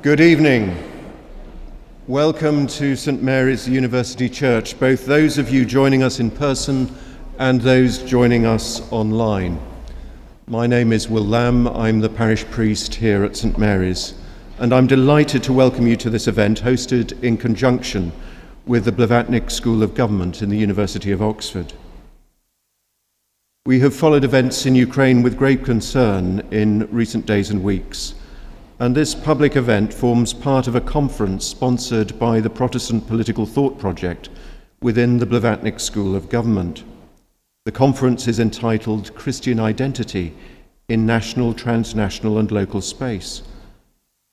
Good evening. Welcome to St Mary's University Church, both those of you joining us in person and those joining us online. My name is Will Lamb. I'm the parish priest here at St Mary's, and I'm delighted to welcome you to this event hosted in conjunction with the Blavatnik School of Government in the University of Oxford. We have followed events in Ukraine with great concern in recent days and weeks, and this public event forms part of a conference sponsored by the Protestant Political Thought Project within the Blavatnik School of Government. The conference is entitled Christian Identity in National, Transnational and Local Space,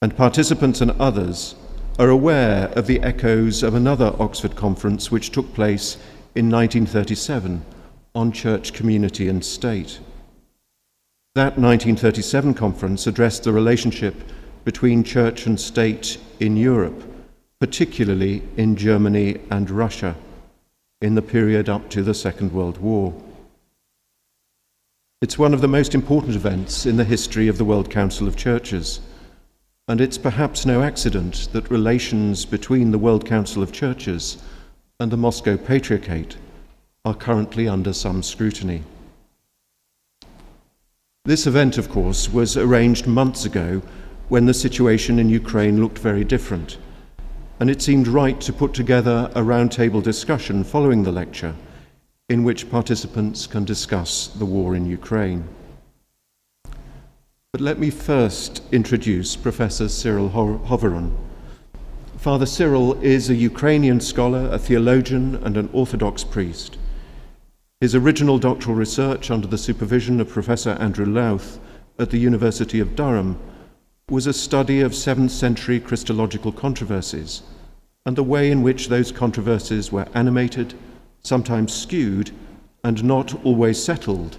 and participants and others are aware of the echoes of another Oxford conference which took place in 1937 on church, community and state. That 1937 conference addressed the relationship between church and state in Europe, particularly in Germany and Russia, in the period up to the Second World War. It's one of the most important events in the history of the World Council of Churches, and it's perhaps no accident that relations between the World Council of Churches and the Moscow Patriarchate are currently under some scrutiny. This event, of course, was arranged months ago when the situation in Ukraine looked very different, and it seemed right to put together a roundtable discussion following the lecture in which participants can discuss the war in Ukraine. But let me first introduce Professor Cyril Hoveron. Father Cyril is a Ukrainian scholar, a theologian, and an Orthodox priest. His original doctoral research under the supervision of Professor Andrew Louth at the University of Durham was a study of 7th century Christological controversies and the way in which those controversies were animated, sometimes skewed, and not always settled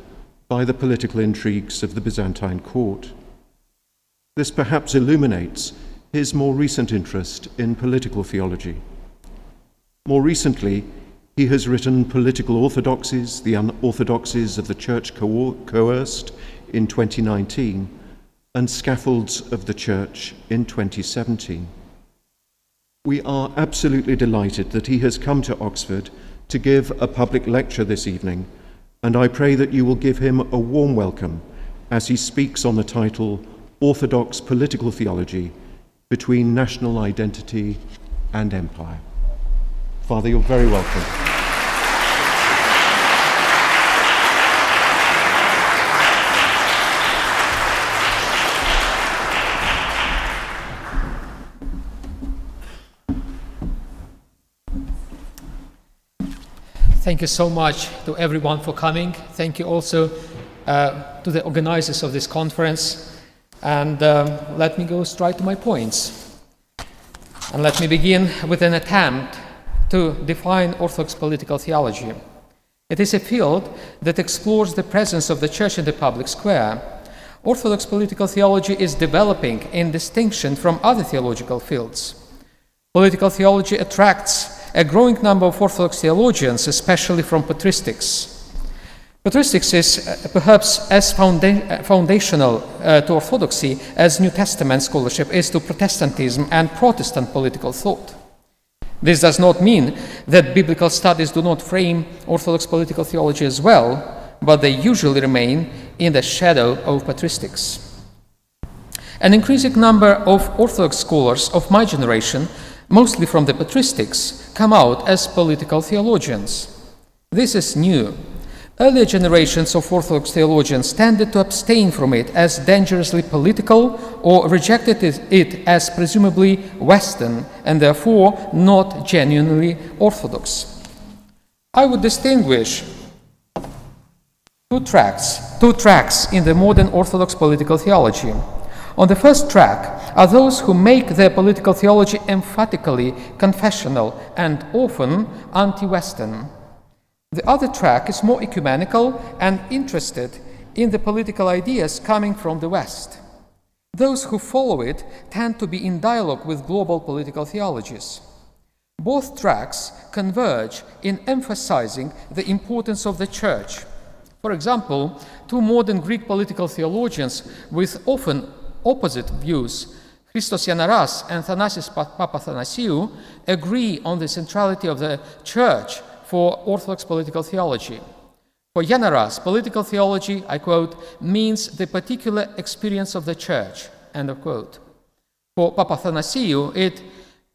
by the political intrigues of the Byzantine court. This perhaps illuminates his more recent interest in political theology. More recently, he has written Political Orthodoxies, the Unorthodoxies of the Church Coerced in 2019, and Scaffolds of the Church in 2017. We are absolutely delighted that he has come to Oxford to give a public lecture this evening, and I pray that you will give him a warm welcome as he speaks on the title Orthodox Political Theology Between National Identity and Empire. Father, you're very welcome. Thank you so much to everyone for coming. Thank you also to the organizers of this conference. And let me go straight to my points. And let me begin with an attempt to define Orthodox political theology. It is a field that explores the presence of the Church in the public square. Orthodox political theology is developing in distinction from other theological fields. Political theology attracts a growing number of Orthodox theologians, especially from patristics. Patristics is perhaps as foundational to Orthodoxy as New Testament scholarship is to Protestantism and Protestant political thought. This does not mean that biblical studies do not frame Orthodox political theology as well, but they usually remain in the shadow of patristics. An increasing number of Orthodox scholars of my generation, mostly from the patristics, come out as political theologians. This is new. Earlier generations of Orthodox theologians tended to abstain from it as dangerously political or rejected it as presumably Western and therefore not genuinely Orthodox. I would distinguish two tracks in the modern Orthodox political theology. On the first track are those who make their political theology emphatically confessional and often anti-Western. The other track is more ecumenical and interested in the political ideas coming from the West. Those who follow it tend to be in dialogue with global political theologies. Both tracks converge in emphasizing the importance of the Church. For example, two modern Greek political theologians with often opposite views, Christos Yanaras and Thanasis Papathanasiou agree on the centrality of the Church for Orthodox political theology. For Yanaras, political theology, I quote, means the particular experience of the Church, end of quote. For Papathanasiou, it,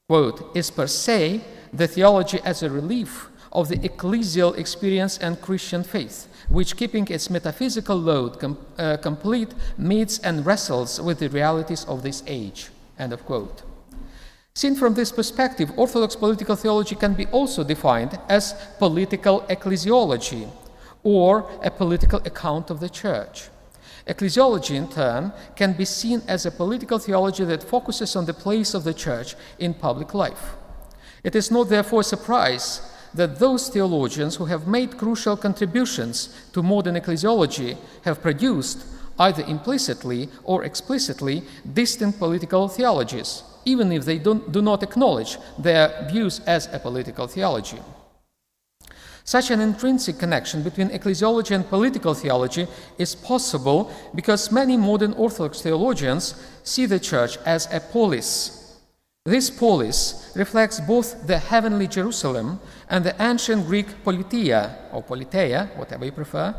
quote, is per se the theology as a relief of the ecclesial experience and Christian faith, which, keeping its metaphysical load complete, meets and wrestles with the realities of this age, end of quote. Seen from this perspective, Orthodox political theology can be also defined as political ecclesiology, or a political account of the Church. Ecclesiology, in turn, can be seen as a political theology that focuses on the place of the Church in public life. It is not therefore a surprise that those theologians who have made crucial contributions to modern ecclesiology have produced, either implicitly or explicitly, distinct political theologies, even if they do not acknowledge their views as a political theology. Such an intrinsic connection between ecclesiology and political theology is possible because many modern Orthodox theologians see the Church as a polis. This polis reflects both the heavenly Jerusalem and the ancient Greek politeia, or politeia, whatever you prefer.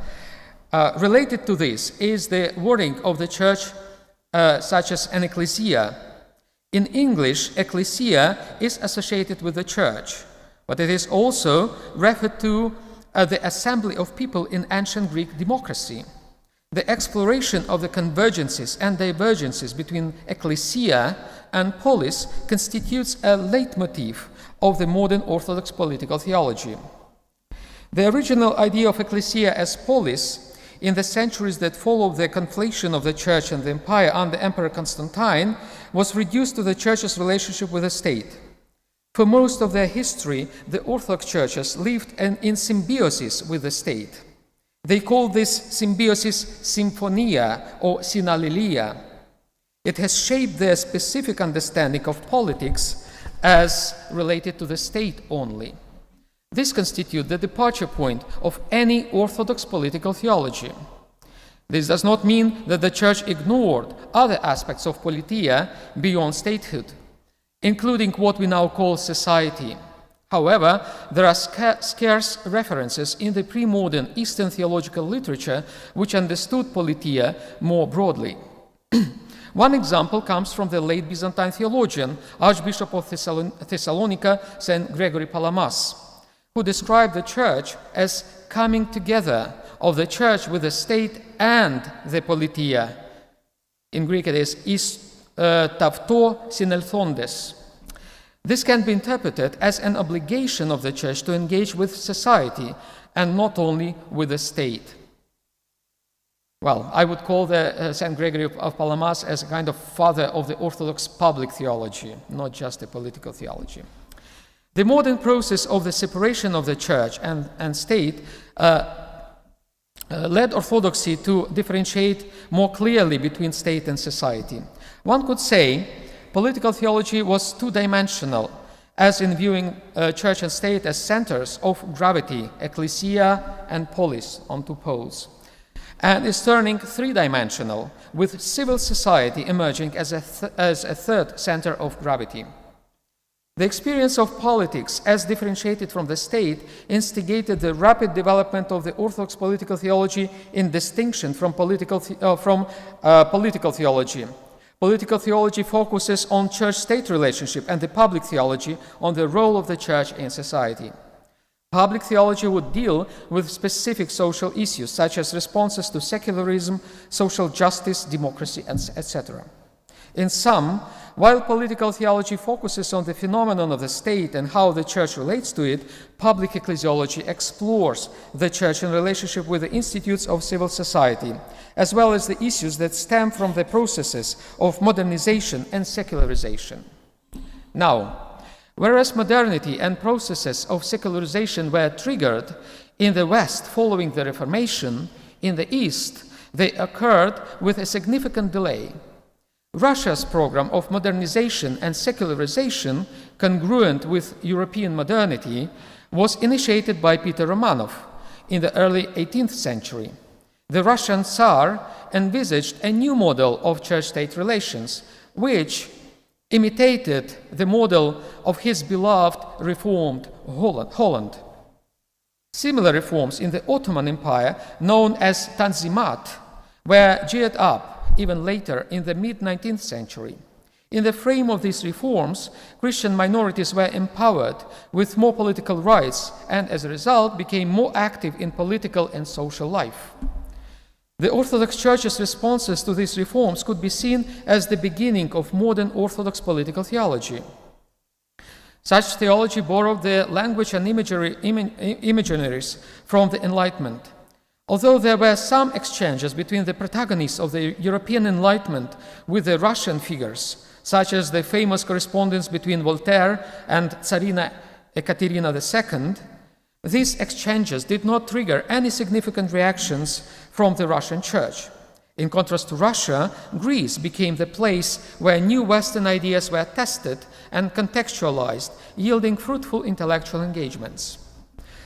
Related to this is the wording of the Church such as an ecclesia. In English, ecclesia is associated with the Church, but it is also referred to the assembly of people in ancient Greek democracy. The exploration of the convergences and divergences between ecclesia and polis constitutes a leitmotif of the modern Orthodox political theology. The original idea of ecclesia as polis in the centuries that followed the conflation of the Church and the Empire under Emperor Constantine was reduced to the Church's relationship with the state. For most of their history, the Orthodox churches lived in symbiosis with the state. They called this symbiosis symphonia or synallelia. It has shaped their specific understanding of politics as related to the state only. This constitutes the departure point of any Orthodox political theology. This does not mean that the Church ignored other aspects of politeia beyond statehood, including what we now call society. However, there are scarce references in the pre-modern Eastern theological literature which understood politeia more broadly. One example comes from the late Byzantine theologian, Archbishop of Thessalonica, St. Gregory Palamas, who described the Church as coming together of the Church with the state and the politeia. In Greek it is tavto synelthondes. This can be interpreted as an obligation of the Church to engage with society and not only with the state. Well, I would call the St. Gregory of Palamas as a kind of father of the Orthodox public theology, not just a political theology. The modern process of the separation of the Church and state led Orthodoxy to differentiate more clearly between state and society. One could say political theology was two-dimensional, as in viewing church and state as centers of gravity, ecclesia and polis on two poles, and is turning three-dimensional, with civil society emerging as a third center of gravity. The experience of politics, as differentiated from the state, instigated the rapid development of the Orthodox political theology in distinction from political theology. Political theology focuses on church-state relationship and the public theology on the role of the Church in society. Public theology would deal with specific social issues such as responses to secularism, social justice, democracy, etc. In sum, while political theology focuses on the phenomenon of the state and how the Church relates to it, public ecclesiology explores the Church in relationship with the institutes of civil society, as well as the issues that stem from the processes of modernization and secularization. Now, whereas modernity and processes of secularization were triggered in the West following the Reformation, in the East they occurred with a significant delay. Russia's program of modernization and secularization, congruent with European modernity, was initiated by Peter Romanov in the early 18th century. The Russian Tsar envisaged a new model of church-state relations, which, imitated the model of his beloved reformed Holland. Similar reforms in the Ottoman Empire, known as Tanzimat, were geared up even later in the mid-19th century. In the frame of these reforms, Christian minorities were empowered with more political rights and, as a result, became more active in political and social life. The Orthodox Church's responses to these reforms could be seen as the beginning of modern Orthodox political theology. Such theology borrowed the language and imaginaries from the Enlightenment. Although there were some exchanges between the protagonists of the European Enlightenment with the Russian figures, such as the famous correspondence between Voltaire and Tsarina Ekaterina II, these exchanges did not trigger any significant reactions from the Russian Church. In contrast to Russia, Greece became the place where new Western ideas were tested and contextualized, yielding fruitful intellectual engagements.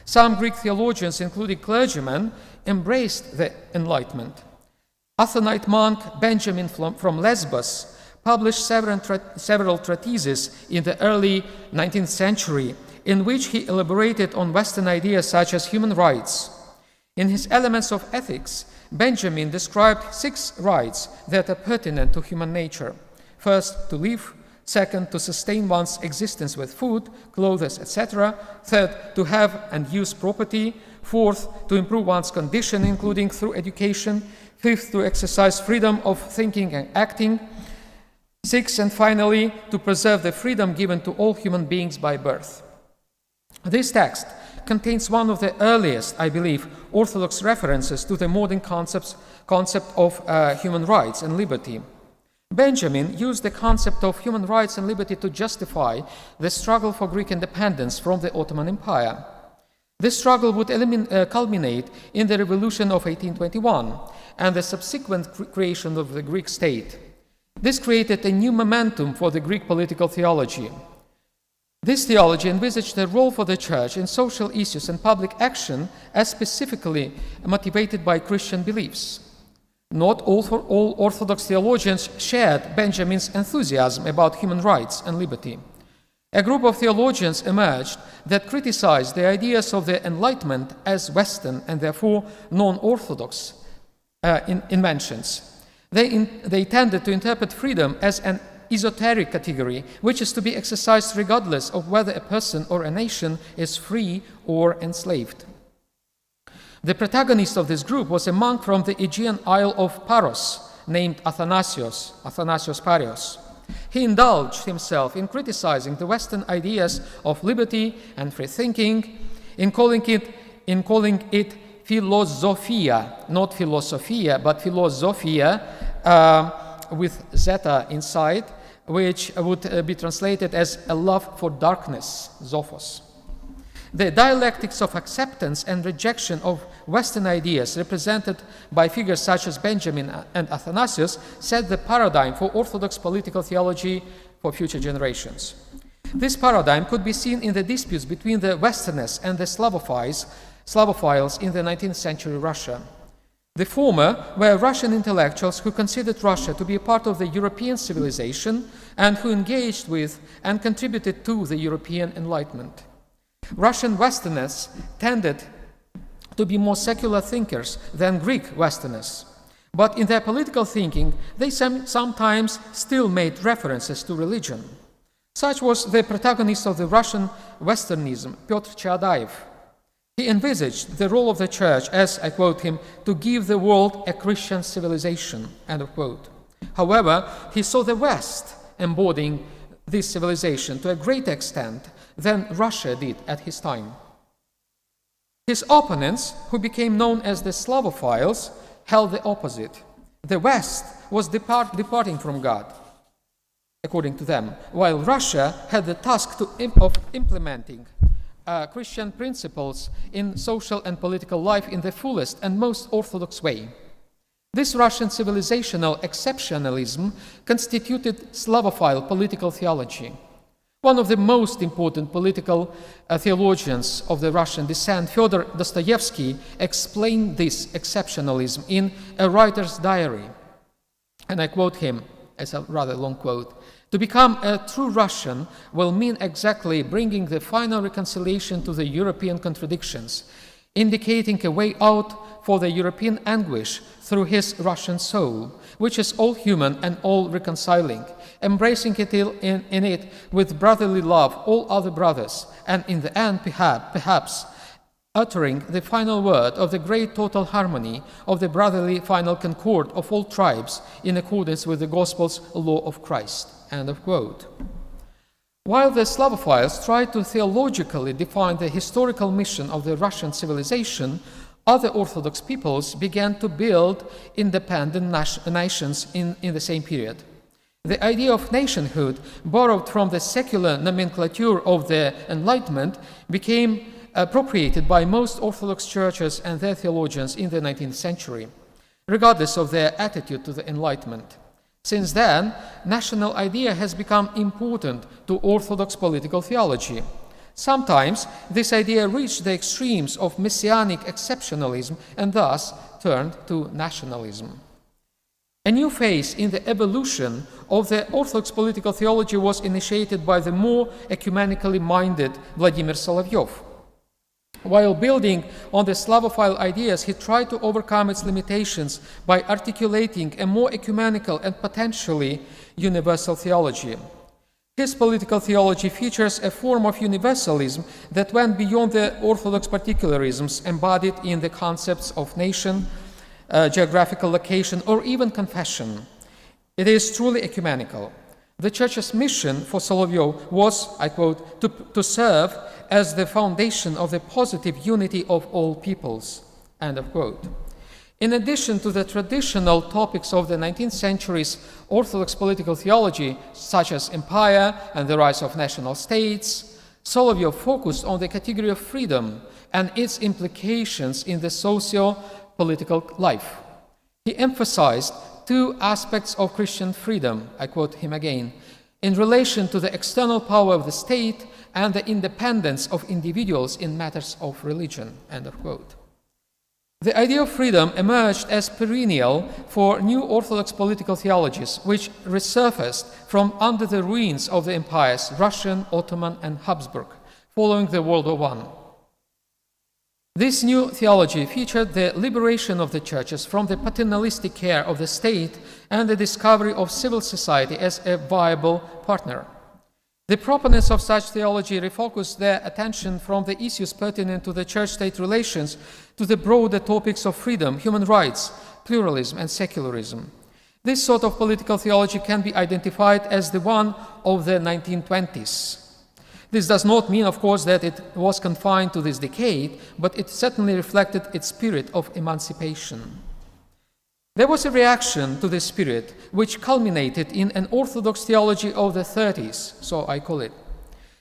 Some Greek theologians, including clergymen, embraced the Enlightenment. Athonite monk Benjamin from Lesbos published several treatises in the early 19th century in which he elaborated on Western ideas such as human rights. In his Elements of Ethics, Benjamin described 6 rights that are pertinent to human nature. First, to live. Second, to sustain one's existence with food, clothes, etc. Third, to have and use property. Fourth, to improve one's condition, including through education. Fifth, to exercise freedom of thinking and acting. Sixth, and finally, to preserve the freedom given to all human beings by birth. This text contains one of the earliest, I believe, Orthodox references to the modern concept of human rights and liberty. Benjamin used the concept of human rights and liberty to justify the struggle for Greek independence from the Ottoman Empire. This struggle would culminate in the revolution of 1821 and the subsequent creation of the Greek state. This created a new momentum for the Greek political theology. This theology envisaged a role for the Church in social issues and public action as specifically motivated by Christian beliefs. Not all Orthodox theologians shared Benjamin's enthusiasm about human rights and liberty. A group of theologians emerged that criticized the ideas of the Enlightenment as Western and therefore non-Orthodox inventions. They tended to interpret freedom as an esoteric category, which is to be exercised regardless of whether a person or a nation is free or enslaved. The protagonist of this group was a monk from the Aegean Isle of Paros, named Athanasios Parios. He indulged himself in criticizing the Western ideas of liberty and free thinking, in calling it philosophia, not philosophia, but philosophia with zeta inside, which would be translated as a love for darkness, zophos. The dialectics of acceptance and rejection of Western ideas represented by figures such as Benjamin and Athanasius set the paradigm for Orthodox political theology for future generations. This paradigm could be seen in the disputes between the Westerners and the Slavophiles in the 19th century Russia. The former were Russian intellectuals who considered Russia to be a part of the European civilization and who engaged with and contributed to the European Enlightenment. Russian Westerners tended to be more secular thinkers than Greek Westerners, but in their political thinking, they sometimes still made references to religion. Such was the protagonist of the Russian Westernism, Pyotr Chadaev. He envisaged the role of the Church as, I quote him, to give the world a Christian civilization, end of quote. However, he saw the West embodying this civilization to a greater extent than Russia did at his time. His opponents, who became known as the Slavophiles, held the opposite. The West was departing from God, according to them, while Russia had the task of implementing Christian principles in social and political life in the fullest and most orthodox way. This Russian civilizational exceptionalism constituted Slavophile political theology. One of the most important political theologians of the Russian descent, Fyodor Dostoevsky, explained this exceptionalism in A Writer's Diary. And I quote him, as a rather long quote, To become a true Russian will mean exactly bringing the final reconciliation to the European contradictions, indicating a way out for the European anguish through his Russian soul, which is all human and all reconciling, embracing it in it with brotherly love all other brothers, and in the end, perhaps uttering the final word of the great total harmony of the brotherly final concord of all tribes in accordance with the Gospel's law of Christ. End of quote. While the Slavophiles tried to theologically define the historical mission of the Russian civilization, other Orthodox peoples began to build independent nations in the same period. The idea of nationhood, borrowed from the secular nomenclature of the Enlightenment, became appropriated by most Orthodox churches and their theologians in the 19th century, regardless of their attitude to the Enlightenment. Since then, national idea has become important to Orthodox political theology. Sometimes this idea reached the extremes of messianic exceptionalism and thus turned to nationalism. A new phase in the evolution of the Orthodox political theology was initiated by the more ecumenically minded Vladimir Solovyov. While building on the Slavophile ideas, he tried to overcome its limitations by articulating a more ecumenical and potentially universal theology. His political theology features a form of universalism that went beyond the Orthodox particularisms embodied in the concepts of nation, geographical location, or even confession. It is truly ecumenical. The Church's mission for Solovyov was, I quote, to serve as the foundation of the positive unity of all peoples, end of quote. In addition to the traditional topics of the 19th century's Orthodox political theology, such as empire and the rise of national states, Solovyov focused on the category of freedom and its implications in the socio-political life. He emphasized two aspects of Christian freedom, I quote him again, in relation to the external power of the state and the independence of individuals in matters of religion, end of quote. The idea of freedom emerged as perennial for new Orthodox political theologies, which resurfaced from under the ruins of the empires, Russian, Ottoman, and Habsburg, following the World War I. This new theology featured the liberation of the churches from the paternalistic care of the state and the discovery of civil society as a viable partner. The proponents of such theology refocused their attention from the issues pertinent to the church-state relations to the broader topics of freedom, human rights, pluralism, and secularism. This sort of political theology can be identified as the one of the 1920s. This does not mean, of course, that it was confined to this decade, but it certainly reflected its spirit of emancipation. There was a reaction to this spirit which culminated in an Orthodox theology of the 30s, so I call it.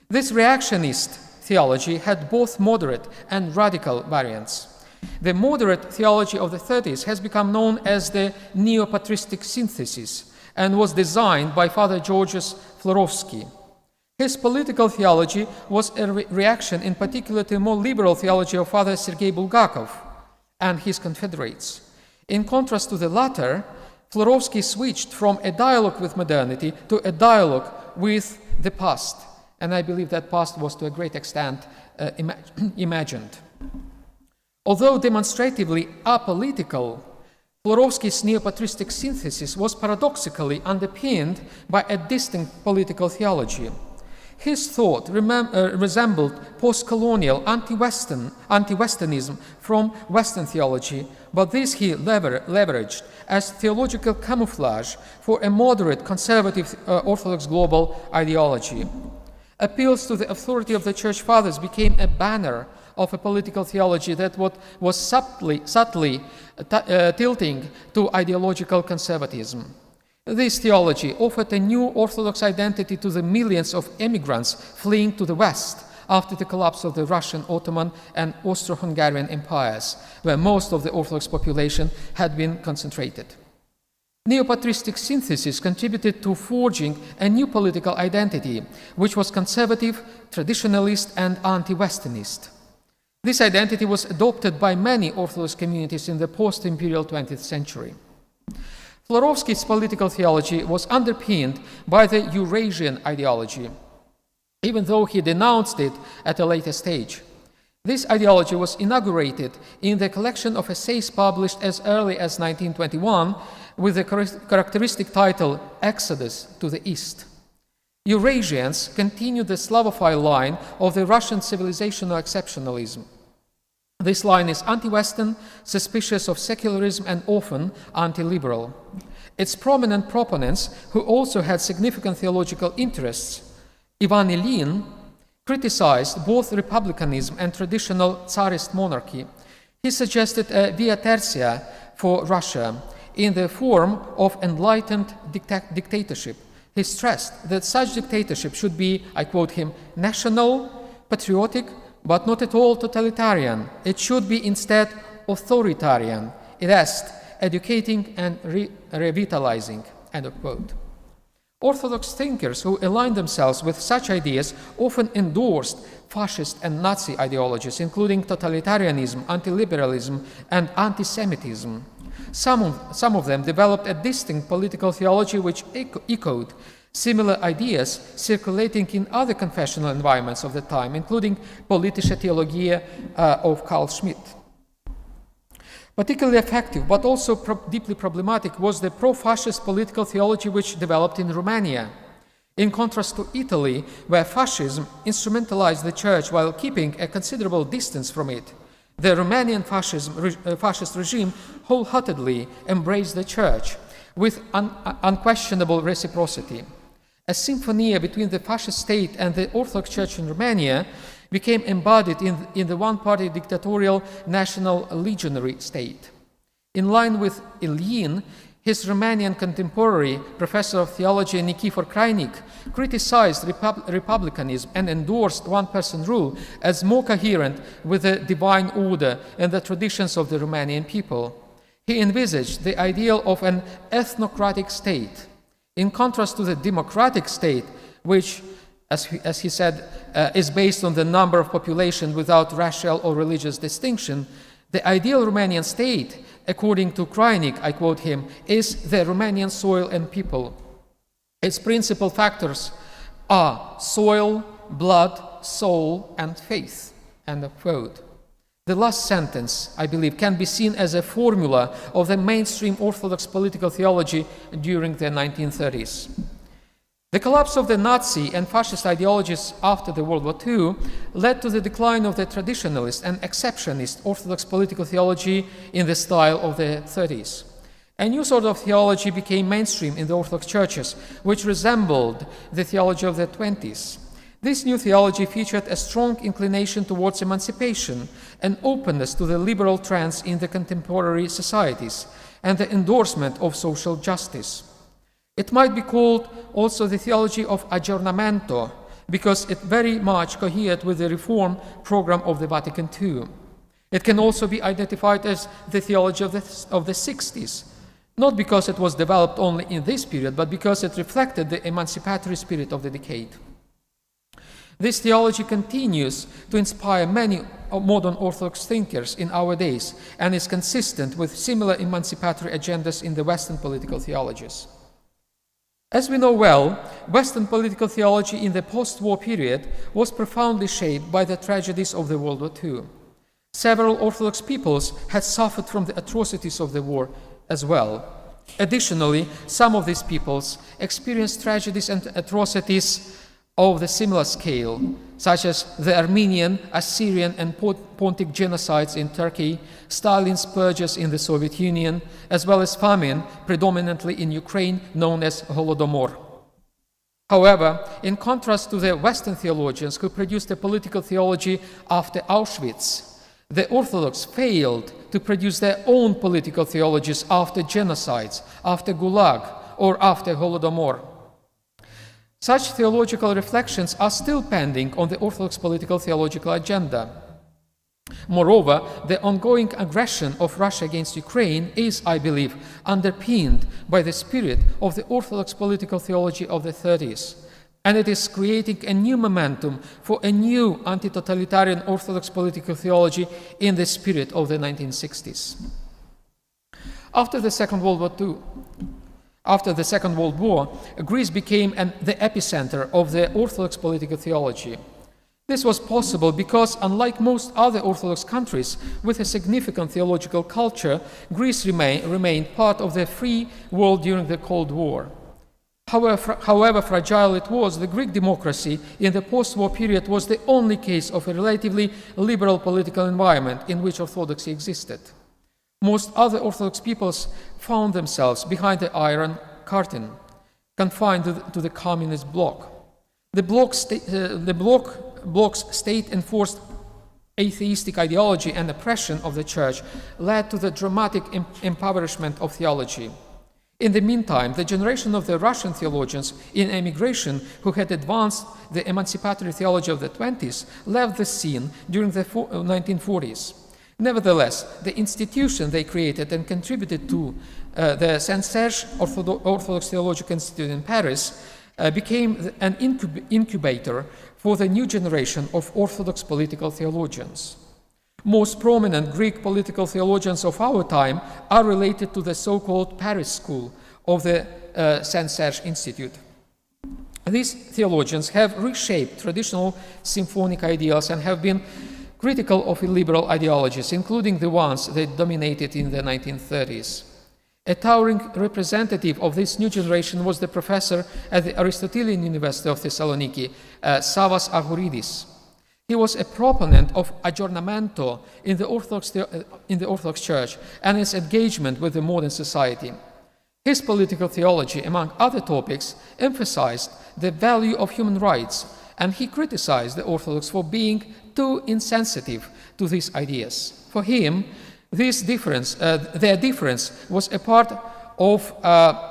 This reactionist theology had both moderate and radical variants. The moderate theology of the 30s has become known as the neo-patristic synthesis and was designed by Father Georgios Florovsky. His political theology was a reaction in particular to a more liberal theology of Father Sergei Bulgakov and his confederates. In contrast to the latter, Florovsky switched from a dialogue with modernity to a dialogue with the past, and I believe that past was to a great extent imagined. Although demonstratively apolitical, Florovsky's neo-patristic synthesis was paradoxically underpinned by a distinct political theology. His thought resembled post-colonial anti-Westernism from Western theology, but this he leveraged as theological camouflage for a moderate, conservative, Orthodox global ideology. Appeals to the authority of the Church Fathers became a banner of a political theology that was subtly tilting to ideological conservatism. This theology offered a new Orthodox identity to the millions of immigrants fleeing to the West after the collapse of the Russian, Ottoman, and Austro-Hungarian empires, where most of the Orthodox population had been concentrated. Neo-patristic synthesis contributed to forging a new political identity, which was conservative, traditionalist, and anti-Westernist. This identity was adopted by many Orthodox communities in the post-imperial 20th century. Florovsky's political theology was underpinned by the Eurasian ideology, even though he denounced it at a later stage. This ideology was inaugurated in the collection of essays published as early as 1921 with the characteristic title Exodus to the East. Eurasians continued the Slavophile line of the Russian civilizational exceptionalism. This line is anti-Western, suspicious of secularism, and often anti-liberal. Its prominent proponents, who also had significant theological interests, Ivan Ilyin, criticized both republicanism and traditional Tsarist monarchy. He suggested a via tertia for Russia in the form of enlightened dictatorship. He stressed that such dictatorship should be, I quote him, national, patriotic, but not at all totalitarian. It should be instead authoritarian, it asked, educating and revitalizing, end of quote. Orthodox thinkers who aligned themselves with such ideas often endorsed fascist and Nazi ideologies, including totalitarianism, anti-liberalism, and anti-Semitism. Some of them developed a distinct political theology which echoed similar ideas circulating in other confessional environments of the time, including Politische Theologie of Carl Schmitt. Particularly effective, but also deeply problematic, was the pro-fascist political theology which developed in Romania. In contrast to Italy, where fascism instrumentalized the church while keeping a considerable distance from it, the Romanian fascist regime wholeheartedly embraced the church with unquestionable reciprocity. A symphonia between the fascist state and the Orthodox Church in Romania became embodied in the one-party dictatorial national legionary state. In line with Ilyin, his Romanian contemporary, professor of theology Nikifor Krajnic, criticized republicanism and endorsed one-person rule as more coherent with the divine order and the traditions of the Romanian people. He envisaged the ideal of an ethnocratic state, in contrast to the democratic state, which, as he said, is based on the number of population without racial or religious distinction. The ideal Romanian state, according to Krajnic, I quote him, is the Romanian soil and people. Its principal factors are soil, blood, soul, and faith, end of quote. The last sentence, I believe, can be seen as a formula of the mainstream Orthodox political theology during the 1930s. The collapse of the Nazi and fascist ideologies after the World War II led to the decline of the traditionalist and exceptionist Orthodox political theology in the style of the 30s. A new sort of theology became mainstream in the Orthodox churches, which resembled the theology of the 20s. This new theology featured a strong inclination towards emancipation and openness to the liberal trends in the contemporary societies and the endorsement of social justice. It might be called also the theology of aggiornamento, because it very much cohered with the reform program of the Vatican II. It can also be identified as the theology of the 60s, not because it was developed only in this period, but because it reflected the emancipatory spirit of the decade. This theology continues to inspire many modern Orthodox thinkers in our days and is consistent with similar emancipatory agendas in the Western political theologies. As we know well, Western political theology in the post-war period was profoundly shaped by the tragedies of the World War II. Several Orthodox peoples had suffered from the atrocities of the war as well. Additionally, some of these peoples experienced tragedies and atrocities of the similar scale, such as the Armenian, Assyrian, and Pontic genocides in Turkey, Stalin's purges in the Soviet Union, as well as famine, predominantly in Ukraine, known as Holodomor. However, in contrast to the Western theologians who produced a political theology after Auschwitz, the Orthodox failed to produce their own political theologies after genocides, after Gulag, or after Holodomor. Such theological reflections are still pending on the Orthodox political theological agenda. Moreover, the ongoing aggression of Russia against Ukraine is, I believe, underpinned by the spirit of the Orthodox political theology of the 30s, and it is creating a new momentum for a new anti-totalitarian Orthodox political theology in the spirit of the 1960s. After the Second World War II, After the Second World War, Greece became the epicenter of the Orthodox political theology. This was possible because, unlike most other Orthodox countries with a significant theological culture, Greece remained part of the free world during the Cold War. However fragile it was, the Greek democracy in the post-war period was the only case of a relatively liberal political environment in which Orthodoxy existed. Most other Orthodox peoples found themselves behind the Iron Curtain, confined to the communist bloc. The bloc's state-enforced atheistic ideology and oppression of the Church led to the dramatic impoverishment of theology. In the meantime, the generation of the Russian theologians in emigration who had advanced the emancipatory theology of the 20s left the scene during the 1940s. Nevertheless, the institution they created and contributed to, the Saint-Serge Orthodox Theological Institute in Paris, became an incubator for the new generation of Orthodox political theologians. Most prominent Greek political theologians of our time are related to the so-called Paris School of the Saint-Serge Institute. These theologians have reshaped traditional symphonic ideals and have been critical of illiberal ideologies, including the ones that dominated in the 1930s. A towering representative of this new generation was the professor at the Aristotelian University of Thessaloniki, Savas Agouridis. He was a proponent of aggiornamento in the Orthodox Church and its engagement with the modern society. His political theology, among other topics, emphasized the value of human rights, and he criticized the Orthodox for being too insensitive to these ideas. For him, their difference was a part of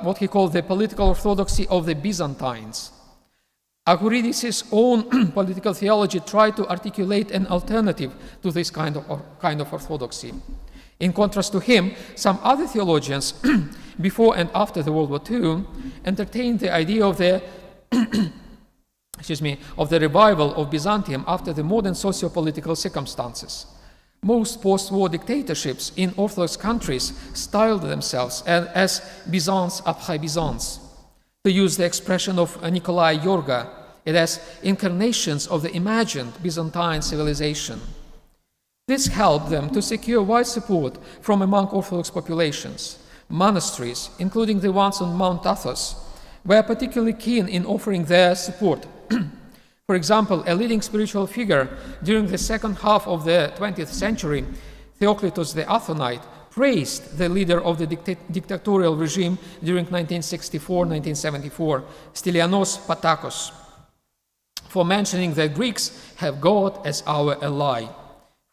what he called the political orthodoxy of the Byzantines. Agouridis' own political theology tried to articulate an alternative to this kind of orthodoxy. In contrast to him, some other theologians before and after the World War II entertained the idea of the revival of Byzantium after the modern socio-political circumstances. Most post-war dictatorships in Orthodox countries styled themselves as Byzance après Byzance. To use the expression of Nikolai Yorga, it as incarnations of the imagined Byzantine civilization. This helped them to secure wide support from among Orthodox populations. Monasteries, including the ones on Mount Athos, were particularly keen in offering their support. For example, a leading spiritual figure during the second half of the 20th century, Theoklitos the Athonite, praised the leader of the dictatorial regime during 1964-1974, Stylianos Patakos, for mentioning that Greeks have God as our ally.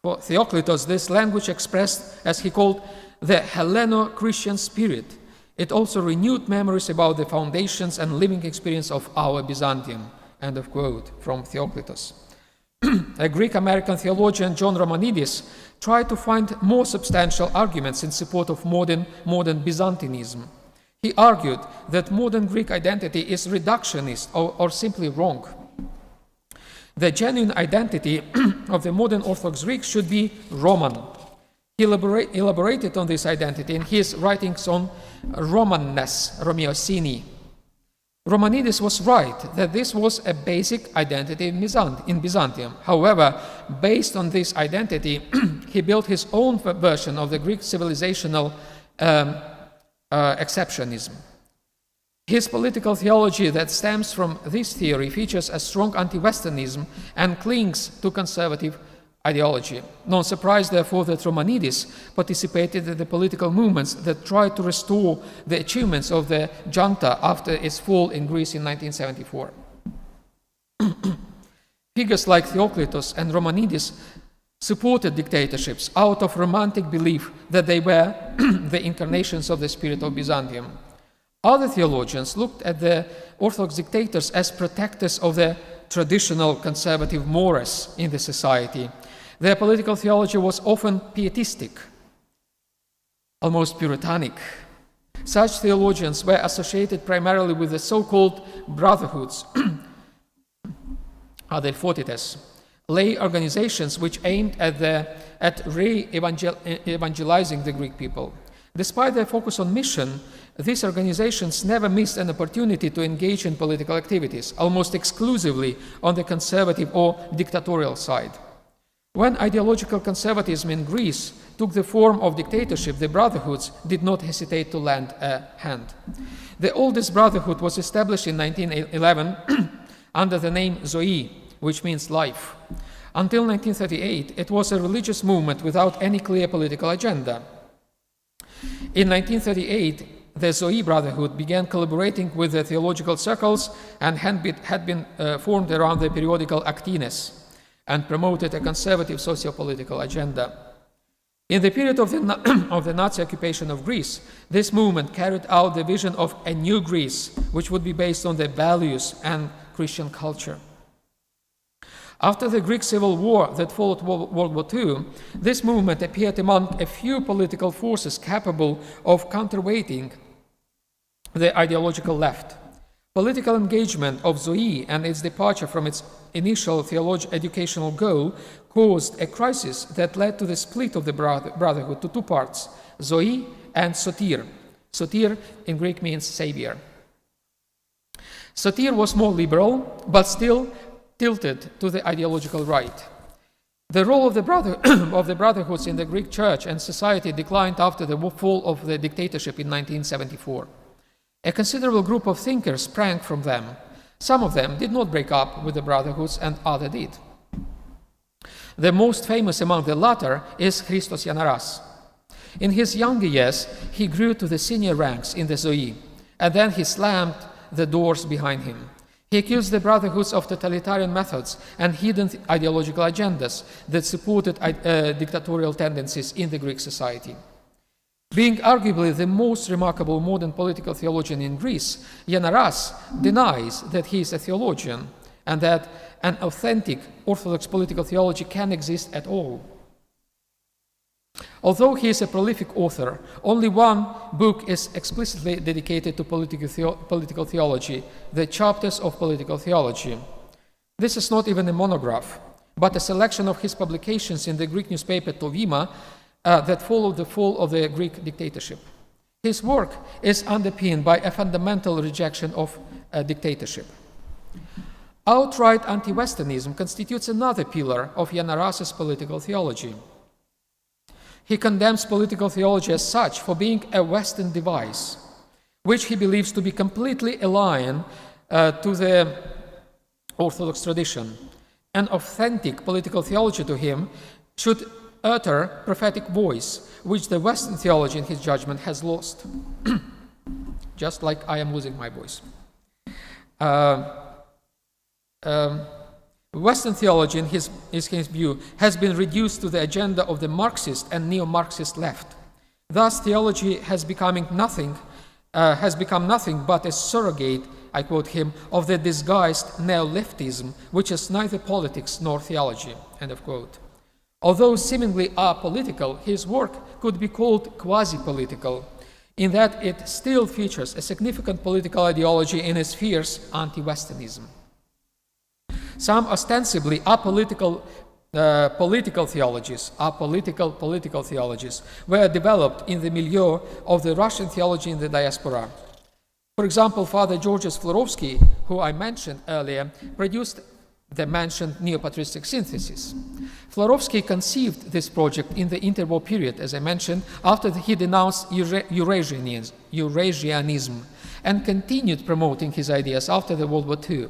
For Theoklitos, this language expressed, as he called, the Helleno-Christian spirit. It also renewed memories about the foundations and living experience of our Byzantium. End of quote from Theoklitos. A Greek-American theologian, John Romanidis, tried to find more substantial arguments in support of modern Byzantinism. He argued that modern Greek identity is reductionist or simply wrong. The genuine identity of the modern Orthodox Greeks should be Roman. He elaborated on this identity in his writings on Romanness, Romeosini. Romanidis was right that this was a basic identity in Byzantium. However, based on this identity, he built his own version of the Greek civilizational exceptionism. His political theology that stems from this theory features a strong anti-Westernism and clings to conservative ideology. No surprise, therefore, that Romanidis participated in the political movements that tried to restore the achievements of the junta after its fall in Greece in 1974. Figures like Theoklitos and Romanidis supported dictatorships out of romantic belief that they were the incarnations of the spirit of Byzantium. Other theologians looked at the Orthodox dictators as protectors of the traditional conservative mores in the society. Their political theology was often pietistic, almost puritanic. Such theologians were associated primarily with the so-called brotherhoods, adelphotites, lay organizations which aimed at re-evangelizing the Greek people. Despite their focus on mission, these organizations never missed an opportunity to engage in political activities, almost exclusively on the conservative or dictatorial side. When ideological conservatism in Greece took the form of dictatorship, the brotherhoods did not hesitate to lend a hand. The oldest brotherhood was established in 1911 under the name Zoe, which means life. Until 1938, it was a religious movement without any clear political agenda. In 1938, the Zoe Brotherhood began collaborating with the theological circles and had been formed around the periodical Actines and promoted a conservative socio-political agenda. In the period of the Nazi occupation of Greece, this movement carried out the vision of a new Greece, which would be based on the values and Christian culture. After the Greek Civil War that followed World War II, this movement appeared among a few political forces capable of counterweighting the ideological left. Political engagement of Zoe and its departure from its initial educational goal caused a crisis that led to the split of the brotherhood to two parts, Zoe and Sotir. Sotir in Greek means savior. Sotir was more liberal, but still tilted to the ideological right. The role of the brotherhoods in the Greek church and society declined after the fall of the dictatorship in 1974. A considerable group of thinkers sprang from them. Some of them did not break up with the brotherhoods and others did. The most famous among the latter is Christos Yanaras. In his younger years, he grew to the senior ranks in the Zoe, and then he slammed the doors behind him. He accused the brotherhoods of totalitarian methods and hidden ideological agendas that supported dictatorial tendencies in the Greek society. Being arguably the most remarkable modern political theologian in Greece, Yanaras denies that he is a theologian and that an authentic Orthodox political theology can exist at all. Although he is a prolific author, only one book is explicitly dedicated to political theology, the Chapters of Political Theology. This is not even a monograph, but a selection of his publications in the Greek newspaper Tovima that followed the fall of the Greek dictatorship. His work is underpinned by a fundamental rejection of dictatorship. Outright anti-Westernism constitutes another pillar of Yanaras's political theology. He condemns political theology as such for being a Western device, which he believes to be completely alien to the Orthodox tradition. An authentic political theology to him should utter prophetic voice, which the Western theology, in his judgment, has lost. Just like I am losing my voice. Western theology, in his view, has been reduced to the agenda of the Marxist and neo-Marxist left. Thus, theology has become nothing but a surrogate, I quote him, of the disguised neo-leftism, which is neither politics nor theology, end of quote. Although seemingly apolitical, his work could be called quasi-political, in that it still features a significant political ideology in its fierce anti-Westernism. Some ostensibly apolitical political theologies were developed in the milieu of the Russian theology in the diaspora. For example, Father Georges Florovsky, who I mentioned earlier, produced the mentioned neo-patristic synthesis. Florovsky conceived this project in the interwar period, as I mentioned, after he denounced Eurasianism and continued promoting his ideas after the World War II.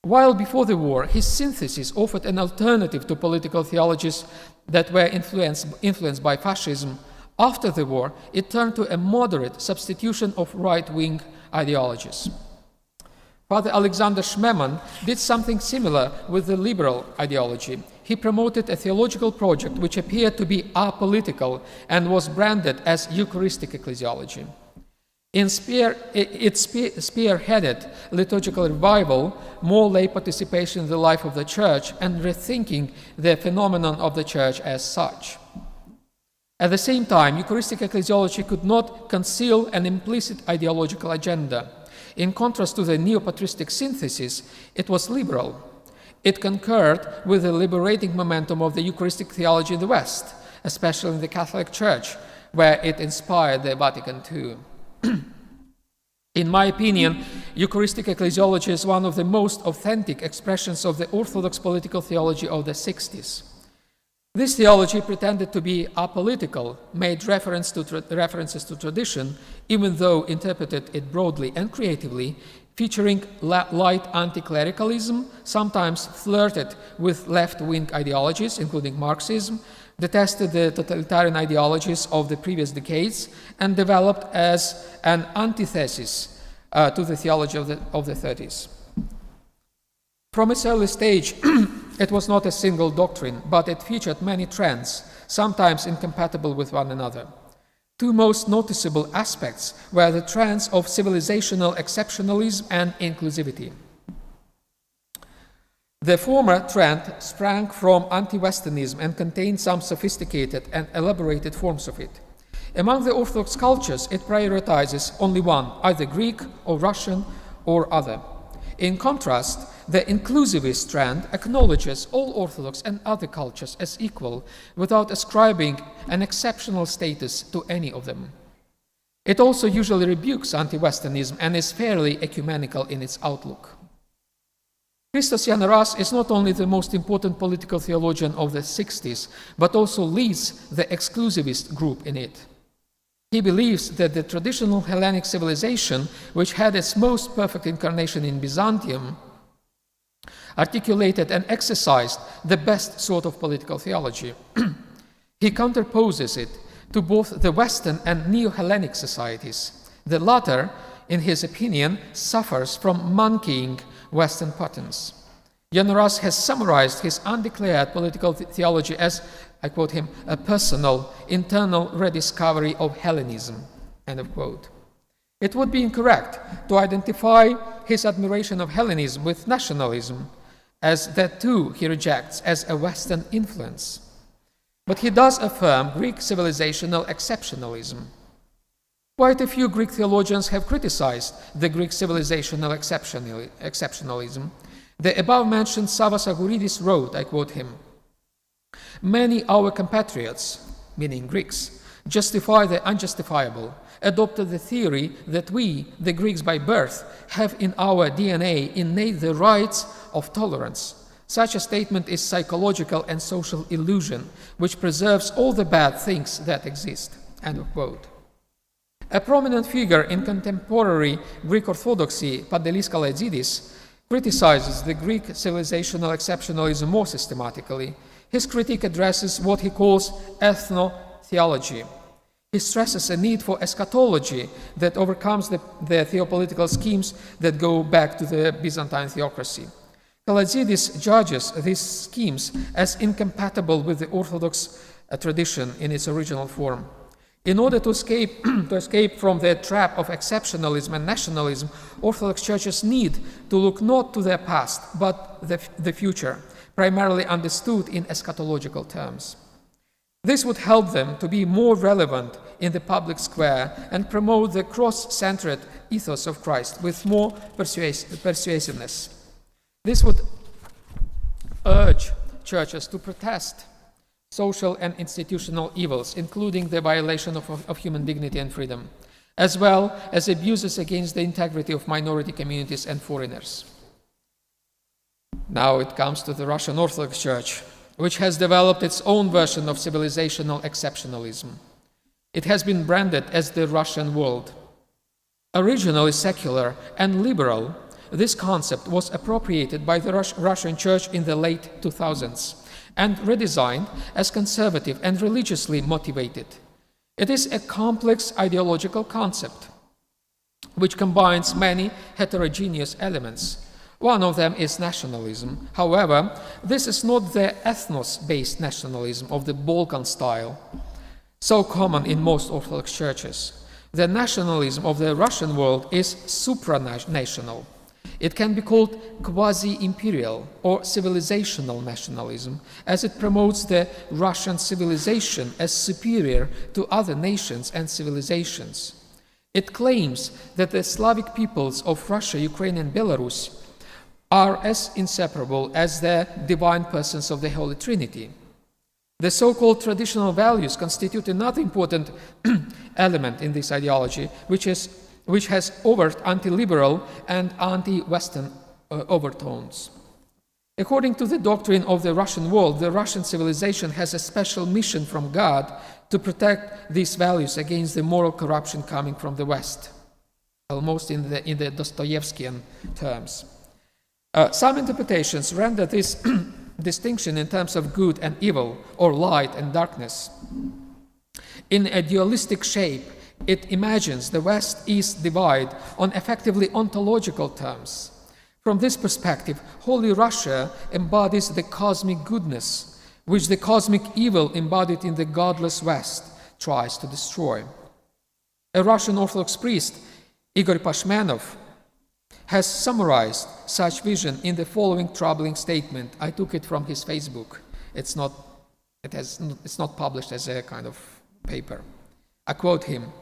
While before the war, his synthesis offered an alternative to political theologies that were influenced by fascism, after the war, it turned to a moderate substitution of right-wing ideologies. Father Alexander Schmemann did something similar with the liberal ideology. He promoted a theological project which appeared to be apolitical and was branded as Eucharistic ecclesiology. It spearheaded liturgical revival, more lay participation in the life of the Church, and rethinking the phenomenon of the Church as such. At the same time, Eucharistic ecclesiology could not conceal an implicit ideological agenda. In contrast to the neo-patristic synthesis, it was liberal. It concurred with the liberating momentum of the Eucharistic theology in the West, especially in the Catholic Church, where it inspired the Vatican II. In my opinion, Eucharistic ecclesiology is one of the most authentic expressions of the Orthodox political theology of the 60s. This theology pretended to be apolitical, made references to tradition, even though interpreted it broadly and creatively, featuring light anti-clericalism, sometimes flirted with left-wing ideologies, including Marxism, detested the totalitarian ideologies of the previous decades, and developed as an antithesis to the theology of the 30s. From its early stage, it was not a single doctrine, but it featured many trends, sometimes incompatible with one another. Two most noticeable aspects were the trends of civilizational exceptionalism and inclusivity. The former trend sprang from anti-Westernism and contained some sophisticated and elaborated forms of it. Among the Orthodox cultures, it prioritizes only one, either Greek or Russian or other. In contrast, the inclusivist trend acknowledges all Orthodox and other cultures as equal without ascribing an exceptional status to any of them. It also usually rebukes anti-Westernism and is fairly ecumenical in its outlook. Christos Yanaras is not only the most important political theologian of the 60s, but also leads the exclusivist group in it. He believes that the traditional Hellenic civilization, which had its most perfect incarnation in Byzantium, articulated and exercised the best sort of political theology. He counterposes it to both the Western and Neo-Hellenic societies. The latter, in his opinion, suffers from monkeying Western patterns. Yanaras has summarized his undeclared political theology as, I quote him, a personal, internal rediscovery of Hellenism, end of quote. It would be incorrect to identify his admiration of Hellenism with nationalism, as that too he rejects as a Western influence. But he does affirm Greek civilizational exceptionalism. Quite a few Greek theologians have criticized the Greek civilizational exceptionalism. The above-mentioned Savas Agouridis wrote, I quote him, "Many our compatriots, meaning Greeks, justify the unjustifiable, adopted the theory that we, the Greeks by birth, have in our DNA innate the rights of tolerance. Such a statement is psychological and social illusion, which preserves all the bad things that exist." End of quote. A prominent figure in contemporary Greek Orthodoxy, Pantelis Kalatzidis, criticizes the Greek civilizational exceptionalism more systematically. His critique addresses what he calls ethno-theology. He stresses a need for eschatology that overcomes the theopolitical schemes that go back to the Byzantine theocracy. Kalatzidis judges these schemes as incompatible with the Orthodox tradition in its original form. In order to escape from the trap of exceptionalism and nationalism, Orthodox churches need to look not to their past, but the future, primarily understood in eschatological terms. This would help them to be more relevant in the public square and promote the cross-centered ethos of Christ with more persuasiveness. This would urge churches to protest social and institutional evils, including the violation of human dignity and freedom, as well as abuses against the integrity of minority communities and foreigners. Now it comes to the Russian Orthodox Church, which has developed its own version of civilizational exceptionalism. It has been branded as the Russian world. Originally secular and liberal, this concept was appropriated by the Russian Church in the late 2000s and redesigned as conservative and religiously motivated. It is a complex ideological concept which combines many heterogeneous elements. One of them is nationalism. However, this is not the ethnos-based nationalism of the Balkan style, so common in most Orthodox churches. The nationalism of the Russian world is supranational. It can be called quasi-imperial or civilizational nationalism, as it promotes the Russian civilization as superior to other nations and civilizations. It claims that the Slavic peoples of Russia, Ukraine, and Belarus are as inseparable as the divine persons of the Holy Trinity. The so-called traditional values constitute another important element in this ideology, which has overt anti-liberal and anti-Western overtones. According to the doctrine of the Russian world, the Russian civilization has a special mission from God to protect these values against the moral corruption coming from the West, almost in the Dostoevskian terms. Some interpretations render this distinction in terms of good and evil, or light and darkness. In a dualistic shape, it imagines the West-East divide on effectively ontological terms. From this perspective, Holy Russia embodies the cosmic goodness, which the cosmic evil embodied in the godless West tries to destroy. A Russian Orthodox priest, Igor Pashmanov, has summarized such vision in the following troubling statement. I took it from his Facebook. It's not published as a kind of paper. I quote him: